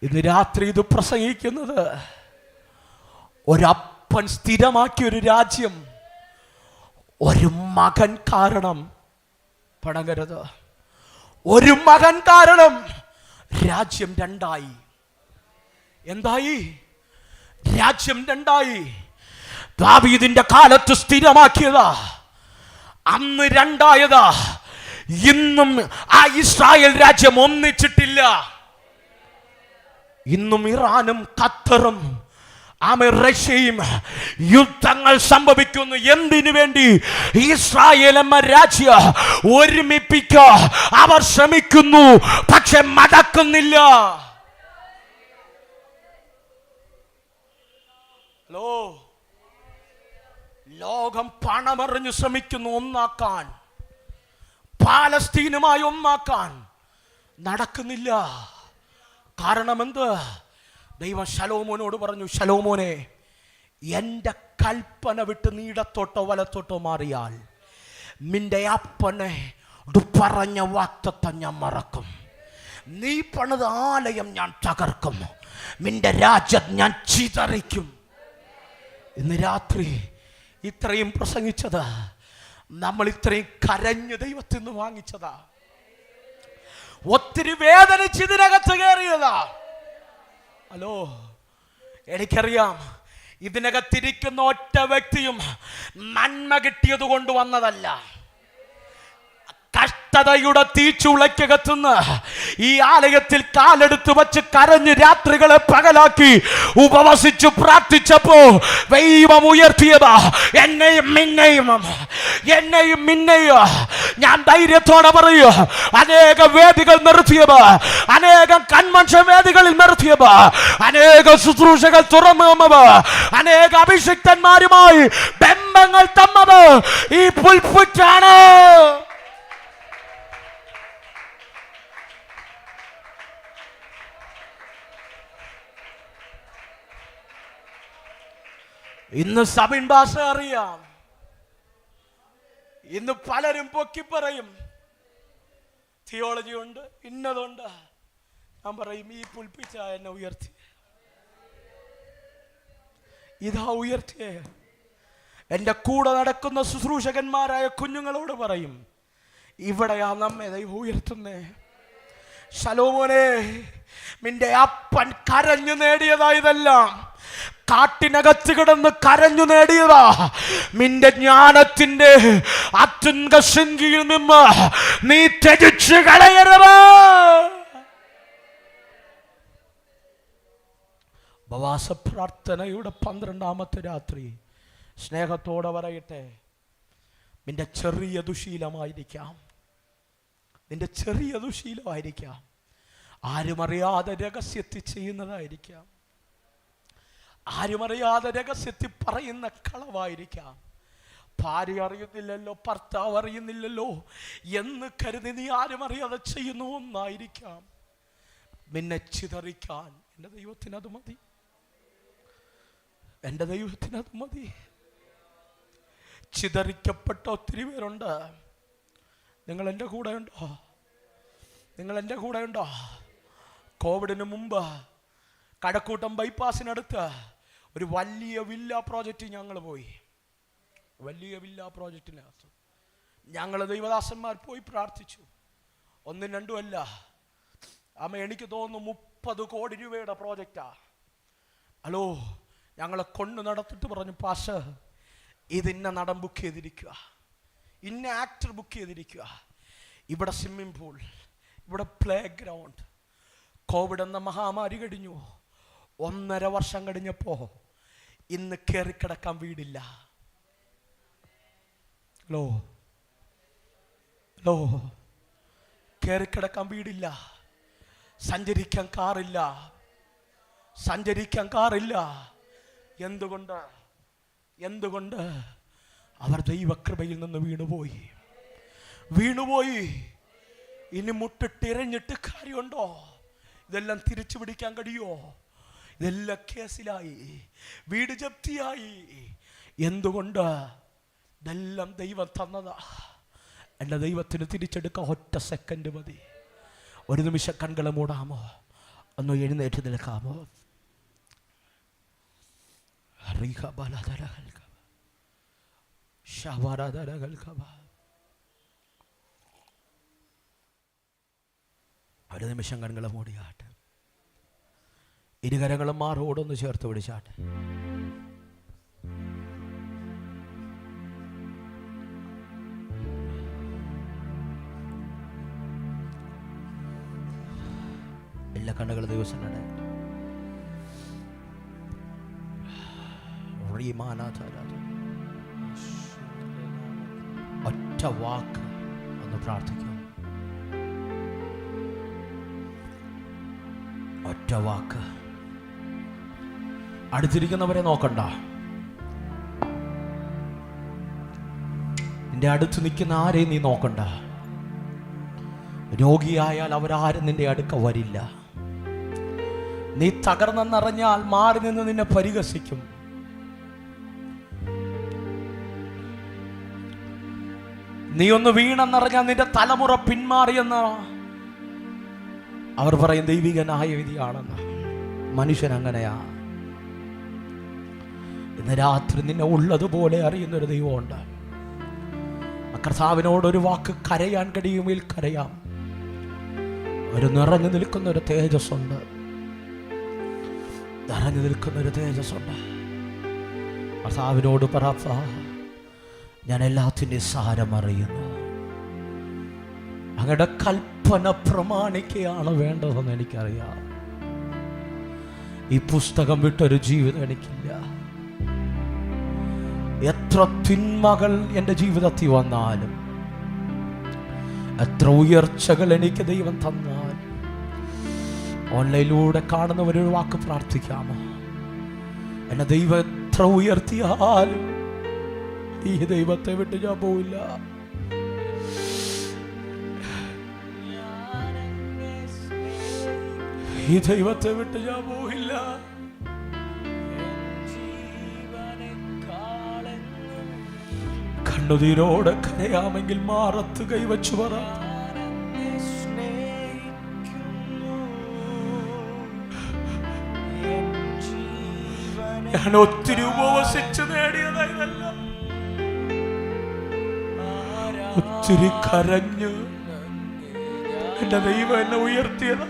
ഇന്ന് രാത്രി ഇത് പ്രസംഗിക്കുന്നത്, ഒരപ്പൻ സ്ഥിരമാക്കിയ ഒരു രാജ്യം ഒരു മകൻ കാരണം പണകരുത്. ഒരു മകൻ കാരണം രാജ്യം രണ്ടായി. എന്തായി? രാജ്യം രണ്ടായി. ദാവീദിന്റെ കാലത്ത് സ്ഥിരമാക്കിയതാ, അന്ന് രണ്ടായതാ. ഇന്നും ആ ഇസ്രായേൽ രാജ്യം ഒന്നിച്ചിട്ടില്ല. ഇന്നും ഇറാനും ഖത്തറും റഷ്യയും യുദ്ധങ്ങൾ സംഭവിക്കുന്നു. എന്തിനു വേണ്ടി? ഇസ്രായേൽ എന്ന രാജ്യം ഒരുമിപ്പിക്കാൻ അവർ ശ്രമിക്കുന്നു, പക്ഷെ നടക്കുന്നില്ല. ഹലോ, ലോകം പണമെറിഞ്ഞ് ശ്രമിക്കുന്നു ഒന്നാക്കാൻ, പാലസ്തീനുമായി ഒന്നാക്കാൻ. നടക്കുന്നില്ല. കാരണം എന്ത്? ദൈവം ശലോമോനോട് പറഞ്ഞു, ശലോമോനെ, എൻ്റെ കൽപ്പന വിട്ട് നീ ഇടത്തോട്ടോ വലത്തോട്ടോ മാറിയാൽ നിന്റെ അപ്പനെ പറഞ്ഞ വാഗ്ദത്തം ഞാൻ മറക്കും. നീ പണിത ആലയം ഞാൻ തകർക്കും. നിന്റെ രാജ്യം ഞാൻ ചിതറിക്കും. ഇന്ന് രാത്രി ഇത്രയും പ്രസംഗിച്ചത് നമ്മൾ ഇത്രയും കരഞ്ഞ് ദൈവത്തിൽ നിന്ന് വാങ്ങിച്ചതാ. ഒത്തിരി വേദനിച്ച് ഇതിനകത്ത് കയറിയതാ. ഹലോ, എനിക്കറിയാം ഇതിനകത്തിരിക്കുന്ന ഒറ്റ വ്യക്തിയും നന്മ കിട്ടിയത് കൊണ്ട് വന്നതല്ല. കഷ്ടതയുടെ തീച്ചുളയ്ക്കകത്തുനിന്ന് ഈ ആലയത്തിൽ കാലെടുത്ത് വച്ച് കരഞ്ഞ് രാത്രികളെ പകലാക്കി ഉപവസിച്ചു പ്രാർത്ഥിച്ചപ്പോ ദൈവം ഉയർത്തിയതാ എന്നെയും നിന്നെയും, എന്നെയും നിന്നെയും. ഞാൻ ധൈര്യത്തോടെ പറയൂ, അനേക വേദികൾ നിർത്തിയവ, അനേകം കൺവെൻഷൻ വേദികളിൽ നിർത്തിയവ, അനേക ശുശ്രൂഷകൾ തുറന്നവ, അനേക അഭിഷിക്തന്മാരുമായി ബന്ധങ്ങൾ തന്നത് ഈ പുൽപ്പുറ്റാണ്. ഇന്ന് സബിൻ ഭാഷ അറിയാം. ഇന്ന് പലരും പൊക്കി പറയും, തിയോളജി ഉണ്ട്, ഇന്നതുണ്ട്. ഞാൻ പറയും, ഈ പുൽപ്പിച്ച എന്നെ ഉയർത്തി, ഇതാ ഉയർത്തിയേ. എൻ്റെ കൂടെ നടക്കുന്ന ശുശ്രൂഷകന്മാരായ കുഞ്ഞുങ്ങളോട് പറയും, ഇവിടെയാ നമ്മെ ദൈവം ഉയർത്തുന്നേ. ശലോമോനെ, നിന്റെ അപ്പൻ കരഞ്ഞു നേടിയതായതെല്ലാം കാട്ടിനകത്ത് കിടന്ന് കരഞ്ഞു നേടിയതാ. നിന്റെ ജ്ഞാനത്തിന്റെ അത്യുന്നത ശൃംഖയിൽ നിന്ന് നീ ത്യജിച്ച് കളയരുത്. ഉപവാസ പ്രാർത്ഥനയുടെ 12ാമത്തെ രാത്രി സ്നേഹത്തോടെ പറയട്ടെ, നിന്റെ ചെറിയ ദുശീലമായിരിക്കാം, നിന്റെ ചെറിയ ദുശീലമായിരിക്കാം, ആരുമറിയാതെ രഹസ്യത്തിൽ ചെയ്യുന്നതായിരിക്കാം, ആരുമറിയാതെ രഹസ്യത്തിൽ പറയുന്ന കളവായിരിക്കാം. ഭാര്യ അറിയുന്നില്ലല്ലോ, ഭർത്താവ് അറിയുന്നില്ലല്ലോ എന്ന് കരുതി നീ ആരുമറിയാതെ ചെയ്യുന്ന ഒന്നായിരിക്കാം. നിന്നെ ചിതറിക്കാൻ എൻ്റെ ദൈവത്തിനത് മതി, എൻ്റെ ദൈവത്തിനത് മതി. ചിതറിക്കപ്പെട്ട ഒത്തിരി പേരുണ്ട്. നിങ്ങൾ എൻ്റെ കൂടെ ഉണ്ടോ? നിങ്ങൾ എൻ്റെ കൂടെ ഉണ്ടോ? കോവിഡിന് മുമ്പ് കഴക്കൂട്ടം ബൈപ്പാസിനടുത്ത് ഒരു വലിയ വില്ല പ്രോജക്റ്റ് ഞങ്ങൾ പോയി. വലിയ വില്ല പ്രോജക്റ്റിനകത്ത് ഞങ്ങൾ ദൈവദാസന്മാർ പോയി പ്രാർത്ഥിച്ചു. 1, 2 അല്ല, എനിക്ക് തോന്നുന്നു 30 കോടി രൂപയുടെ പ്രോജക്റ്റാ. ഹലോ, ഞങ്ങളെ കൊണ്ട് നടത്തിട്ട് പറഞ്ഞു, പാസ്റ്റർ ഇത് ഇന്ന നടൻ ബുക്ക് ചെയ്തിരിക്കുക, ഇന്ന ആക്ടർ ബുക്ക് ചെയ്തിരിക്കുക, ഇവിടെ സ്വിമ്മിംഗ് പൂൾ, ഇവിടെ പ്ലേ ഗ്രൗണ്ട്. കോവിഡ് എന്ന മഹാമാരി കഴിഞ്ഞു. 1.5 വർഷം കഴിഞ്ഞപ്പോൾ ഇന്ന് കയറിക്കിടക്കാൻ വീടില്ല. ഹലോ, ഹലോ, കയറിക്കിടക്കാൻ വീടില്ല, സഞ്ചരിക്കാൻ കാറില്ല, സഞ്ചരിക്കാൻ കാറില്ല. എന്തുകൊണ്ട്? എന്തുകൊണ്ട്? അവർ ദൈവകൃപയിൽ നിന്ന് വീണുപോയി, വീണുപോയി. ഇനി മുട്ടിട്ടിരഞ്ഞിട്ട് കാര്യമുണ്ടോ? ഇതെല്ലാം തിരിച്ചു പിടിക്കാൻ കഴിയുമോ? ഇതെല്ലാം കേസിലായി, വീട് ജപ്തിയായി. എന്തുകൊണ്ട്? ഇതെല്ലാം ദൈവം തന്നതാ. എൻ്റെ ദൈവത്തിന് തിരിച്ചെടുക്കാൻ 1 സെക്കൻഡ് മതി. 1 നിമിഷം കൺകളെ മൂടാമോ? ഒന്ന് എഴുന്നേറ്റ് നിൽക്കാമോ? ഒരു നിമിഷം കണ്ണുകളെ മൂടിയാട്ടെ. ഇരുകരങ്ങളും മാറോടൊന്ന് ചേർത്ത് പിടിച്ചാട്ടെ. എല്ലാ കണ്ണുകളും ദിവസം ഒറ്റ വാക്ക് ഒന്ന് പ്രാർത്ഥിക്കാം. ഒറ്റ വാക്ക്. അടുത്തിരിക്കുന്നവരെ നോക്കണ്ട, നിന്റെ അടുത്ത് നിൽക്കുന്ന ആരെയും നീ നോക്കണ്ട. രോഗിയായാൽ അവരാരും നിന്റെ അടുക്ക വരില്ല. നീ തകർന്നെന്നറിഞ്ഞാൽ മാറി നിന്ന് നിന്നെ പരിഹസിക്കും. നീ ഒന്ന് വീണെന്നറിഞ്ഞാൽ നിന്റെ തലമുറ പിന്മാറിയെന്ന് അവർ പറയും. ദൈവികനായ വിധിയാണെന്ന്. മനുഷ്യൻ അങ്ങനെയാ. ഇന്ന് രാത്രി നിന്നെ ഉള്ളതുപോലെ അറിയുന്നൊരു ദൈവമുണ്ട്. കർത്താവിനോടൊരു വാക്ക് കരയാൻ കഴിയുമെങ്കിൽ കരയാം. ഒരു നിറഞ്ഞു നിൽക്കുന്നൊരു തേജസ്സുണ്ട്, നിറഞ്ഞു നിൽക്കുന്നൊരു തേജസ്സുണ്ട്. കർത്താവിനോട് പറ, ഞാൻ എല്ലാത്തിൻ്റെയും സാരം അറിയുന്നു. അങ്ങയുടെ കൽപ്പന പ്രമാണിക്കുകയാണ് വേണ്ടതെന്ന് എനിക്കറിയാം. ഈ പുസ്തകം വിട്ടൊരു ജീവിതം എനിക്കില്ല. എത്ര തിന്മകൾ എൻ്റെ ജീവിതത്തിൽ വന്നാലും, എത്ര ഉയർച്ചകൾ എനിക്ക് ദൈവം തന്നാലും, ഓൺലൈനിലൂടെ കാണുന്നവരൊരു വാക്ക് പ്രാർത്ഥിക്കാമോ? എന്നെ ദൈവം എത്ര ഉയർത്തിയാലും ഈ ദൈവത്തെ വിട്ട് ഞാൻ പോവില്ല. ഈ ദൈവത്തെ വിട്ട് ഞാൻ പോവില്ല. കണ്ണുനീരോടെ കരയാമെങ്കിൽ മാറത്ത് കൈവച്ചു പറ, ഞാൻ ഒത്തിരി ഉപവസിച്ച് നേടിയതായതല്ല, ഒത്തിരി കരഞ്ഞ് എന്റെ ദൈവം എന്നെ ഉയർത്തിയത്.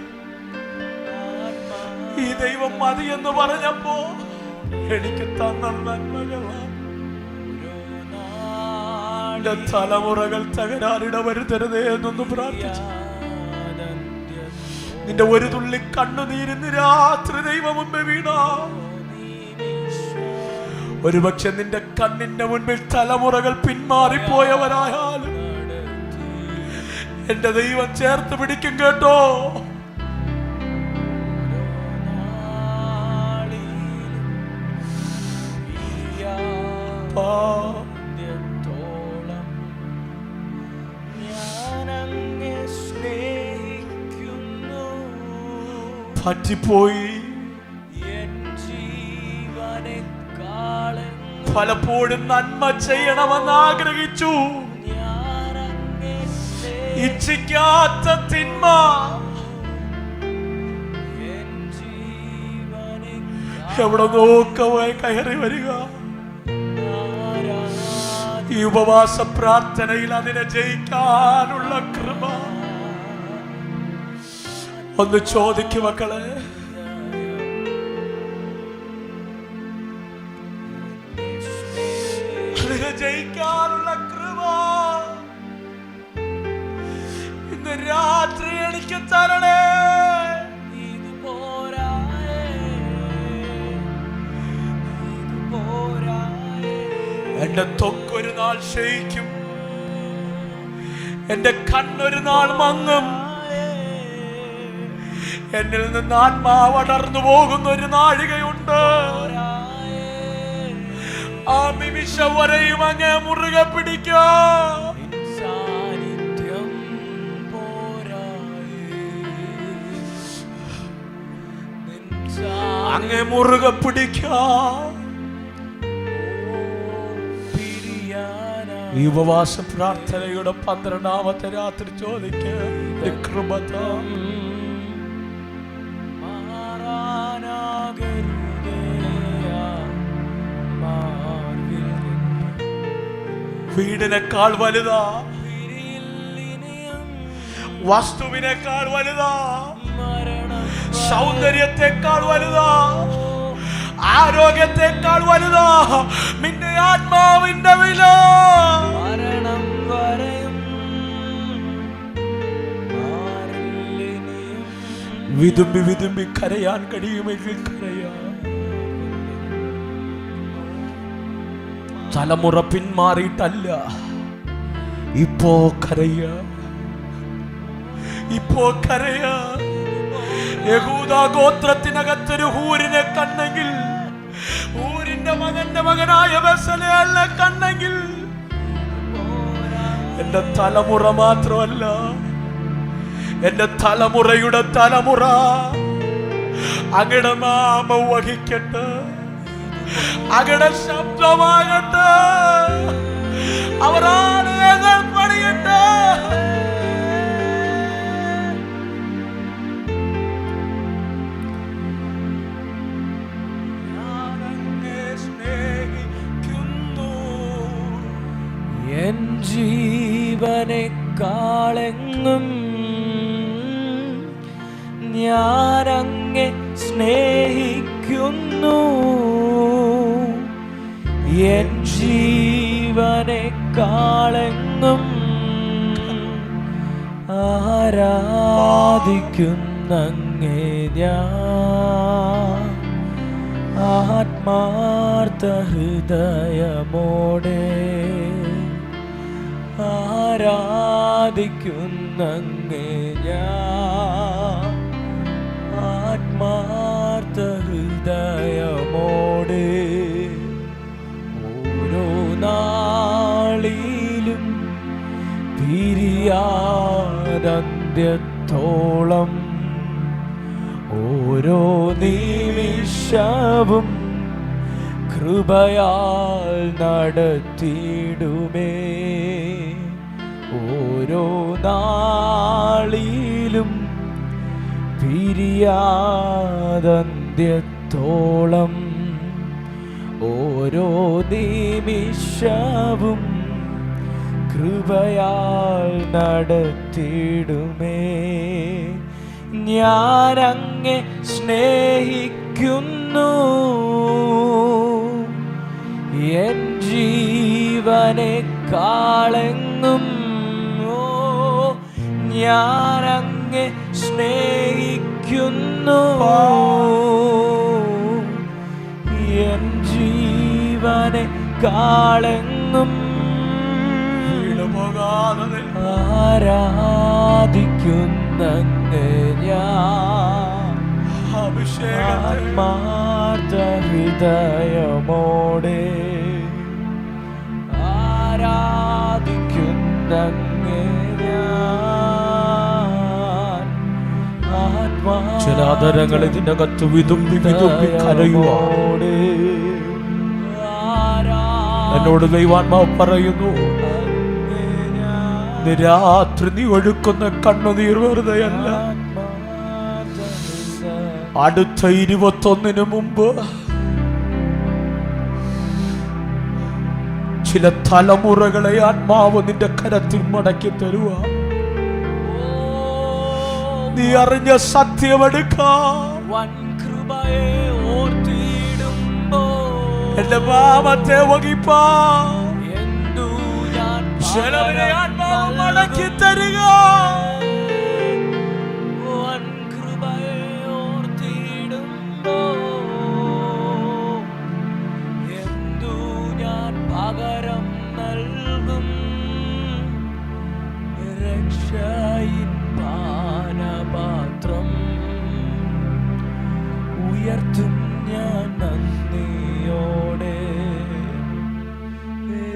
ഈ ദൈവം മതി എന്ന് പറഞ്ഞപ്പോ എനിക്ക് തന്ന നന്മകളാൽ തലമുറകൾ തകരാറിടവരുത്തരുതേ എന്നൊന്ന് പ്രാർത്ഥിച്ചു. നിന്റെ ഒരു തുള്ളി കണ്ണുനീരിന്ന് രാത്രി ദൈവം മുമ്പേ വീണ, ഒരുപക്ഷെ നിന്റെ കണ്ണിന്റെ മുൻപിൽ തലമുറകൾ പിന്മാറിപ്പോയവരായാലും എന്റെ ദൈവം ചേർത്ത് പിടിക്കും കേട്ടോ. പറ്റിപ്പോയി പലപ്പോഴും നന്മ ചെയ്യണമെന്ന് ആഗ്രഹിച്ചു, ഇച്ഛിക്കാത്ത തിന്മ എവിടെ നോക്കവേ കയറി വരിക. ഈ ഉപവാസ പ്രാർത്ഥനയിൽ അതിനെ ജയിക്കാനുള്ള കൃപ ഒന്ന് ചോദിക്കും മക്കളെ. അതിനെ ജയിക്കാനുള്ള കൃപ ഇന്ന് രാത്രി എനിക്ക് തരണേ. എന്റെ ത്വക്കൊരു നാൾ ക്ഷയിക്കും, എന്റെ കണ്ണൊരു നാൾ മങ്ങും, എന്നിൽ നിന്ന് ആത്മാവ് അടർന്നു പോകുന്ന ഒരു നാഴികയുണ്ട്. ആ നിമിഷം വരെയും അങ്ങേ മുറുകെ പിടിക്കാം, അങ്ങേ മുറുകെ പിടിക്കാം. ഈ ഉപവാസ പ്രാർത്ഥനയുടെ 12ാമത്തെ രാത്രി ചോദിക്കാം, കൃപ വീടിനേക്കാൾ വലുതാ, വസ്തുവിനേക്കാൾ വലുതാ, സൗന്ദര്യത്തെക്കാൾ വലുതാ, ആരോഗ്യത്തെക്കാൾ വലുതാ നിന്റെ ആത്മാവിന്റെ വില. വിതുമ്പി വിതുമ്പി കരയാൻ കഴിയുമെങ്കിൽ കരയാൻ. തലമുറ പിന്മാറിയിട്ടല്ല, ഇപ്പോ കരയ, ഇപ്പോ കരയ. യഹൂദാ ഗോത്രത്തിനകത്തൊരു ഹൂരിനെ കണ്ടെങ്കിൽ, ഹൂരിന്റെ മകന്റെ മകനായ ബെസലേലിനെ കണ്ടെങ്കിൽ, എന്റെ തലമുറ മാത്രമല്ല, എന്റെ തലമുറയുടെ തലമുറ അങ്ങയുടെ നാമം വഹിക്കട്ടെ, അങ്ങയുടെ ശബ്ദമാകട്ടെ, അവരാണ് പണിയട്ടെ. എൻ ജീവനെക്കാളെങ്ങും ഞാനങ്ങെ സ്നേഹിക്കുന്നു, എൻ ജീവനെക്കാളെങ്ങും ആരാധിക്കുന്നങ്ങേ ഞാൻ ആത്മാർത്ഥ ഹൃദയമോടെ. ആരാധിക്കുന്നങ്ങേ ഞാൻ ആത്മാർത്ഥ ഹൃദയമോടെ. ഓരോ നാളിലും പിരിയാനന്ത്യത്തോളം, ഓരോ നിമിഷവും കൃപയാൽ നടത്തിയിടുമേ. ഓരോ നാളിലും പിരിയാനന്ത്യത്തോളം, ഓരോ നിമിഷവും കൃപയാൽ നടത്തിയിടുമേ. ഞാനങ്ങെ സ്നേഹിക്കുന്നു, എൻ ജീവനെക്കാളെങ്ങും ഞാൻ അങ്ങേ സ്നേഹിക്കുന്നു. എൻ ജീവനെക്കാളെങ്ങും ആരാധിക്കുന്നങ്ങേ ഞാൻ ആത്മാർത്ഥ ഹൃദയമോടെ ആരാധിക്കുന്നങ്ങേ ഞാൻ. ചില ആദരങ്ങൾ ഇതിനകത്ത് വിതുമ്പി വിതുമ്പി കരയുവാടെ എന്നോട് ദൈവാത്മാവ് പറയുന്നു, രാത്രി നീ ഒഴുക്കുന്ന കണ്ണുനീർ വെറുതെയല്ല. അടുത്ത 21 മുമ്പ് ചില തലമുറകളെ ആത്മാവ് നിന്റെ കരത്തിൽ മടക്കി തരുക. നീ അറിഞ്ഞ സത്യമെടുക്കാം. എന്റെ പാപത്തെ വഹിപ്പാ ചിലവരെ ആത്മാവ് മടക്കി തരിക. പകരം നൽകും രക്ഷയിൻ പാനപാത്രം ഉയർത്തും ഞാൻ നന്ദിയോടെ.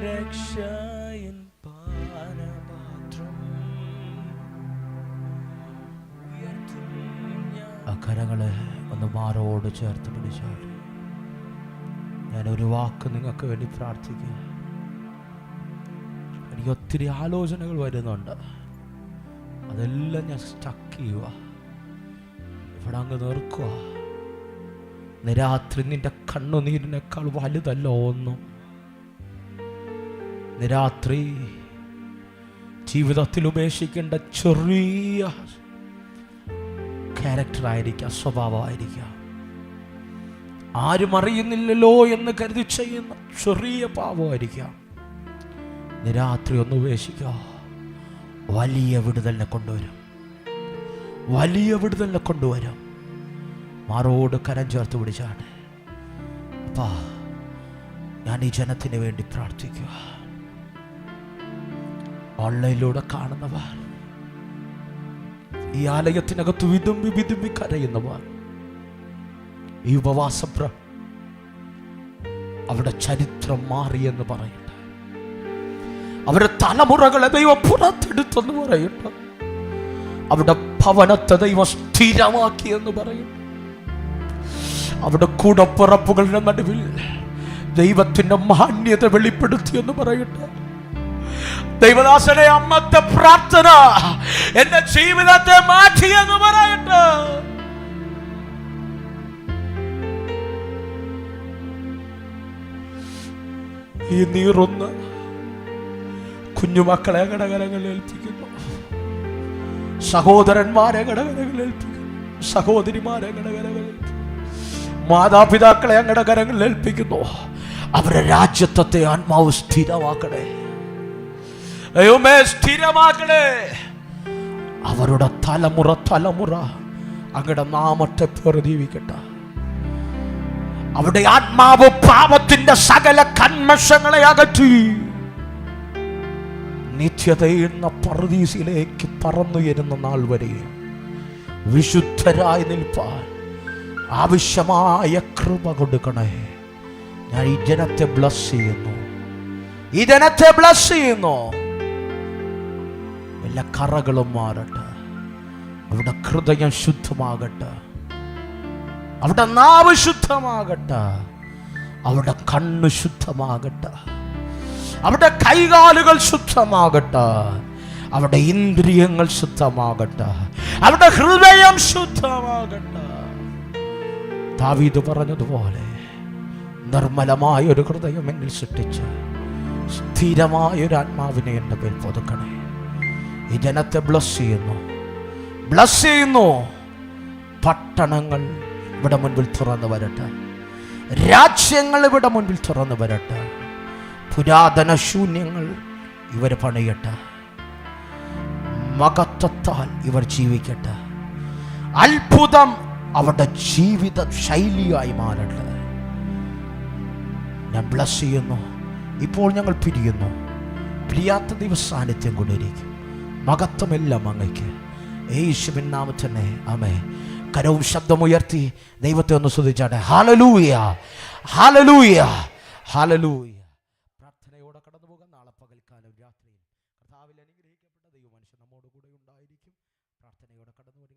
രക്ഷയിൻ പാനപാത്രം ഉയർത്തും ഞാൻ. ആ കരങ്ങളെ ഒന്ന് മാറോട് ചേർത്ത് പിടിച്ചാൽ ഞാനൊരു വാക്ക് നിങ്ങൾക്ക് വേണ്ടി പ്രാർത്ഥിക്കുക. എനിക്ക് ഒത്തിരി ആലോചനകൾ വരുന്നുണ്ട്, അതെല്ലാം ഞാൻ സ്റ്റക്ക് ചെയ്യുക, ഇവിടെ അങ്ങ് നിർക്കുക. രാത്രി നിന്റെ കണ്ണുനീരിനേക്കാൾ വലുതല്ല ഒന്നും. രാത്രി ജീവിതത്തിൽ ഉപേക്ഷിക്കേണ്ട ചെറിയ ക്യാരക്ടറായിരിക്കാം, സ്വഭാവമായിരിക്കാം, ആരും അറിയുന്നില്ലല്ലോ എന്ന് കരുതി ചെയ്യുന്ന ചെറിയ പാപമായിരിക്കാം. രാത്രി ഒന്ന് ഉപേക്ഷിക്കുക, വലിയ വിടുതലിനെ കൊണ്ടുവരും, വലിയ വിടുതലിനെ കൊണ്ടുവരും. മാറോട് കരം ചേർത്ത് പിടിച്ചാണ്. അപ്പാ, ഞാൻ ഈ ജനത്തിന് വേണ്ടി പ്രാർത്ഥിക്കുക. ഓൺലൈനിലൂടെ കാണുന്നവർ, ഈ ആലയത്തിനകത്ത് വിതുമ്പി വിതുമ്പി കരയുന്നവർ, ഈ ഉപവാസം അവരുടെ ചരിത്രം മാറിയെന്ന് പറയട്ടെ. അവരുടെ തലമുറകളെ ദൈവം പുറത്തെടുത്തെന്ന് പറയട്ടെ. അവരുടെ ഭവനത്തെ ദൈവം സ്ഥിരമാക്കിയെന്ന് പറയട്ടെ. അവരുടെ കൂടപ്പിറപ്പുകളുടെ നടുവിൽ ദൈവത്തിന്റെ മാന്യത വെളിപ്പെടുത്തിയെന്ന് പറയട്ടെ. ദൈവദാസനെ, അമ്മത്തെ പ്രാർത്ഥന എന്റെ ജീവിതത്തെ മാറ്റിയെന്ന് പറയട്ടെ. ഈ നീറൊന്ന് കുഞ്ഞുമക്കളെ കടകരങ്ങളിൽ ഏൽപ്പിക്കുന്നു, സഹോദരന്മാരെ കടകരങ്ങളിൽ ഏൽപ്പിക്കുന്നു, സഹോദരിമാരെ കടകരങ്ങളിൽ ഏൽപ്പിക്കുന്നു, മാതാപിതാക്കളെ അങ്ങടെ കരങ്ങളിൽ ഏൽപ്പിക്കുന്നു. അവരുടെ രാജ്യത്വത്തെ ആത്മാവ് സ്ഥിരമാക്കണേ, ദൈവമേ സ്ഥിരമാക്കണേ. അവരുടെ തലമുറ അങ്ങയുടെ നാമത്തെ പ്രദീപിക്കട്ടെ. അവിടെ ആത്മാവ് പാപത്തിന്റെ സകല കന്മഷങ്ങളെ അകറ്റി നിത്യതയെന്ന പറുദീസിലേക്ക് പറന്നുയരുന്ന നാൾ വരെ വിശുദ്ധരായി നിൽപ്പാൻ ആവശ്യമായ കൃപ കൊടുക്കണേ. ഞാൻ ഈ ജനത്തെ ബ്ലസ് ചെയ്യുന്നു, ഈ ജനത്തെ ബ്ലസ് ചെയ്യുന്നു. എല്ലാ കറകളും മാറട്ടെ, അവിടെ ഹൃദയം ശുദ്ധമാകട്ടെ, അവിടെ നാവ് ശുദ്ധമാകട്ടെ, അവിടെ കണ്ണ് ശുദ്ധമാകട്ടെ, അവിടെ കൈകാലുകൾ ശുദ്ധമാകട്ടെ, അവിടെ ഇന്ദ്രിയങ്ങൾ ശുദ്ധമാകട്ടെ, അവിടെ ഹൃദയം ശുദ്ധമാകട്ടെ. ദാവീദ് പറഞ്ഞതുപോലെ നിർമ്മലമായ ഒരു ഹൃദയം എന്നിൽ സൃഷ്ടിച്ച് സ്ഥിരമായ ഒരു ആത്മാവിനെ എൻ്റെ മേൽ പുതുക്കണേ. ഈ ജനത്തെ ബ്ലസ് ചെയ്യുന്നു. പട്ടണങ്ങൾ ഇവിടെ മുൻപിൽ തുറന്നു വരട്ടെ, രാജ്യങ്ങൾ ഇവിടെ മുൻപിൽ തുറന്നു വരട്ടെ. പുരാതന ശൂന്യങ്ങൾ ഇവർ പണിയട്ടെ. മഹത്വത്താൽ ഇവർ ജീവിക്കട്ടെ. അത്ഭുതം അവരുടെ ജീവിത ശൈലിയായി മാറട്ടെ. ഞാൻ ബ്ലസ് ചെയ്യുന്നു. ഇപ്പോൾ ഞങ്ങൾ പിരിയുന്നു. പിരിയാത്ത ദൈവസാന്നിധ്യം കൊണ്ടിരിക്കും. മഹത്വമെല്ലാം അങ്ങയ്ക്ക് യേശുവിൻ നാമത്തിൽ തന്നെ ആമേൻ. കരവും ശബ്ദമുയർത്തി ദൈവത്തെ ഒന്ന് സ്തുതിച്ചാട്ടെ. Hallelujah, hallelujah, hallelujah. പ്രാർത്ഥനയോടെ കടന്നു പോകാം. നാളെ പകൽക്കാലം രാത്രിയിൽ കർത്താവിൽ അനുഗ്രഹിക്കപ്പെട്ട ദൈവമനുഷ്യൻ നമ്മോട് കൂടെ ഉണ്ടായിരിക്കും. പ്രാർത്ഥനയോടെ കടന്നു വരിക.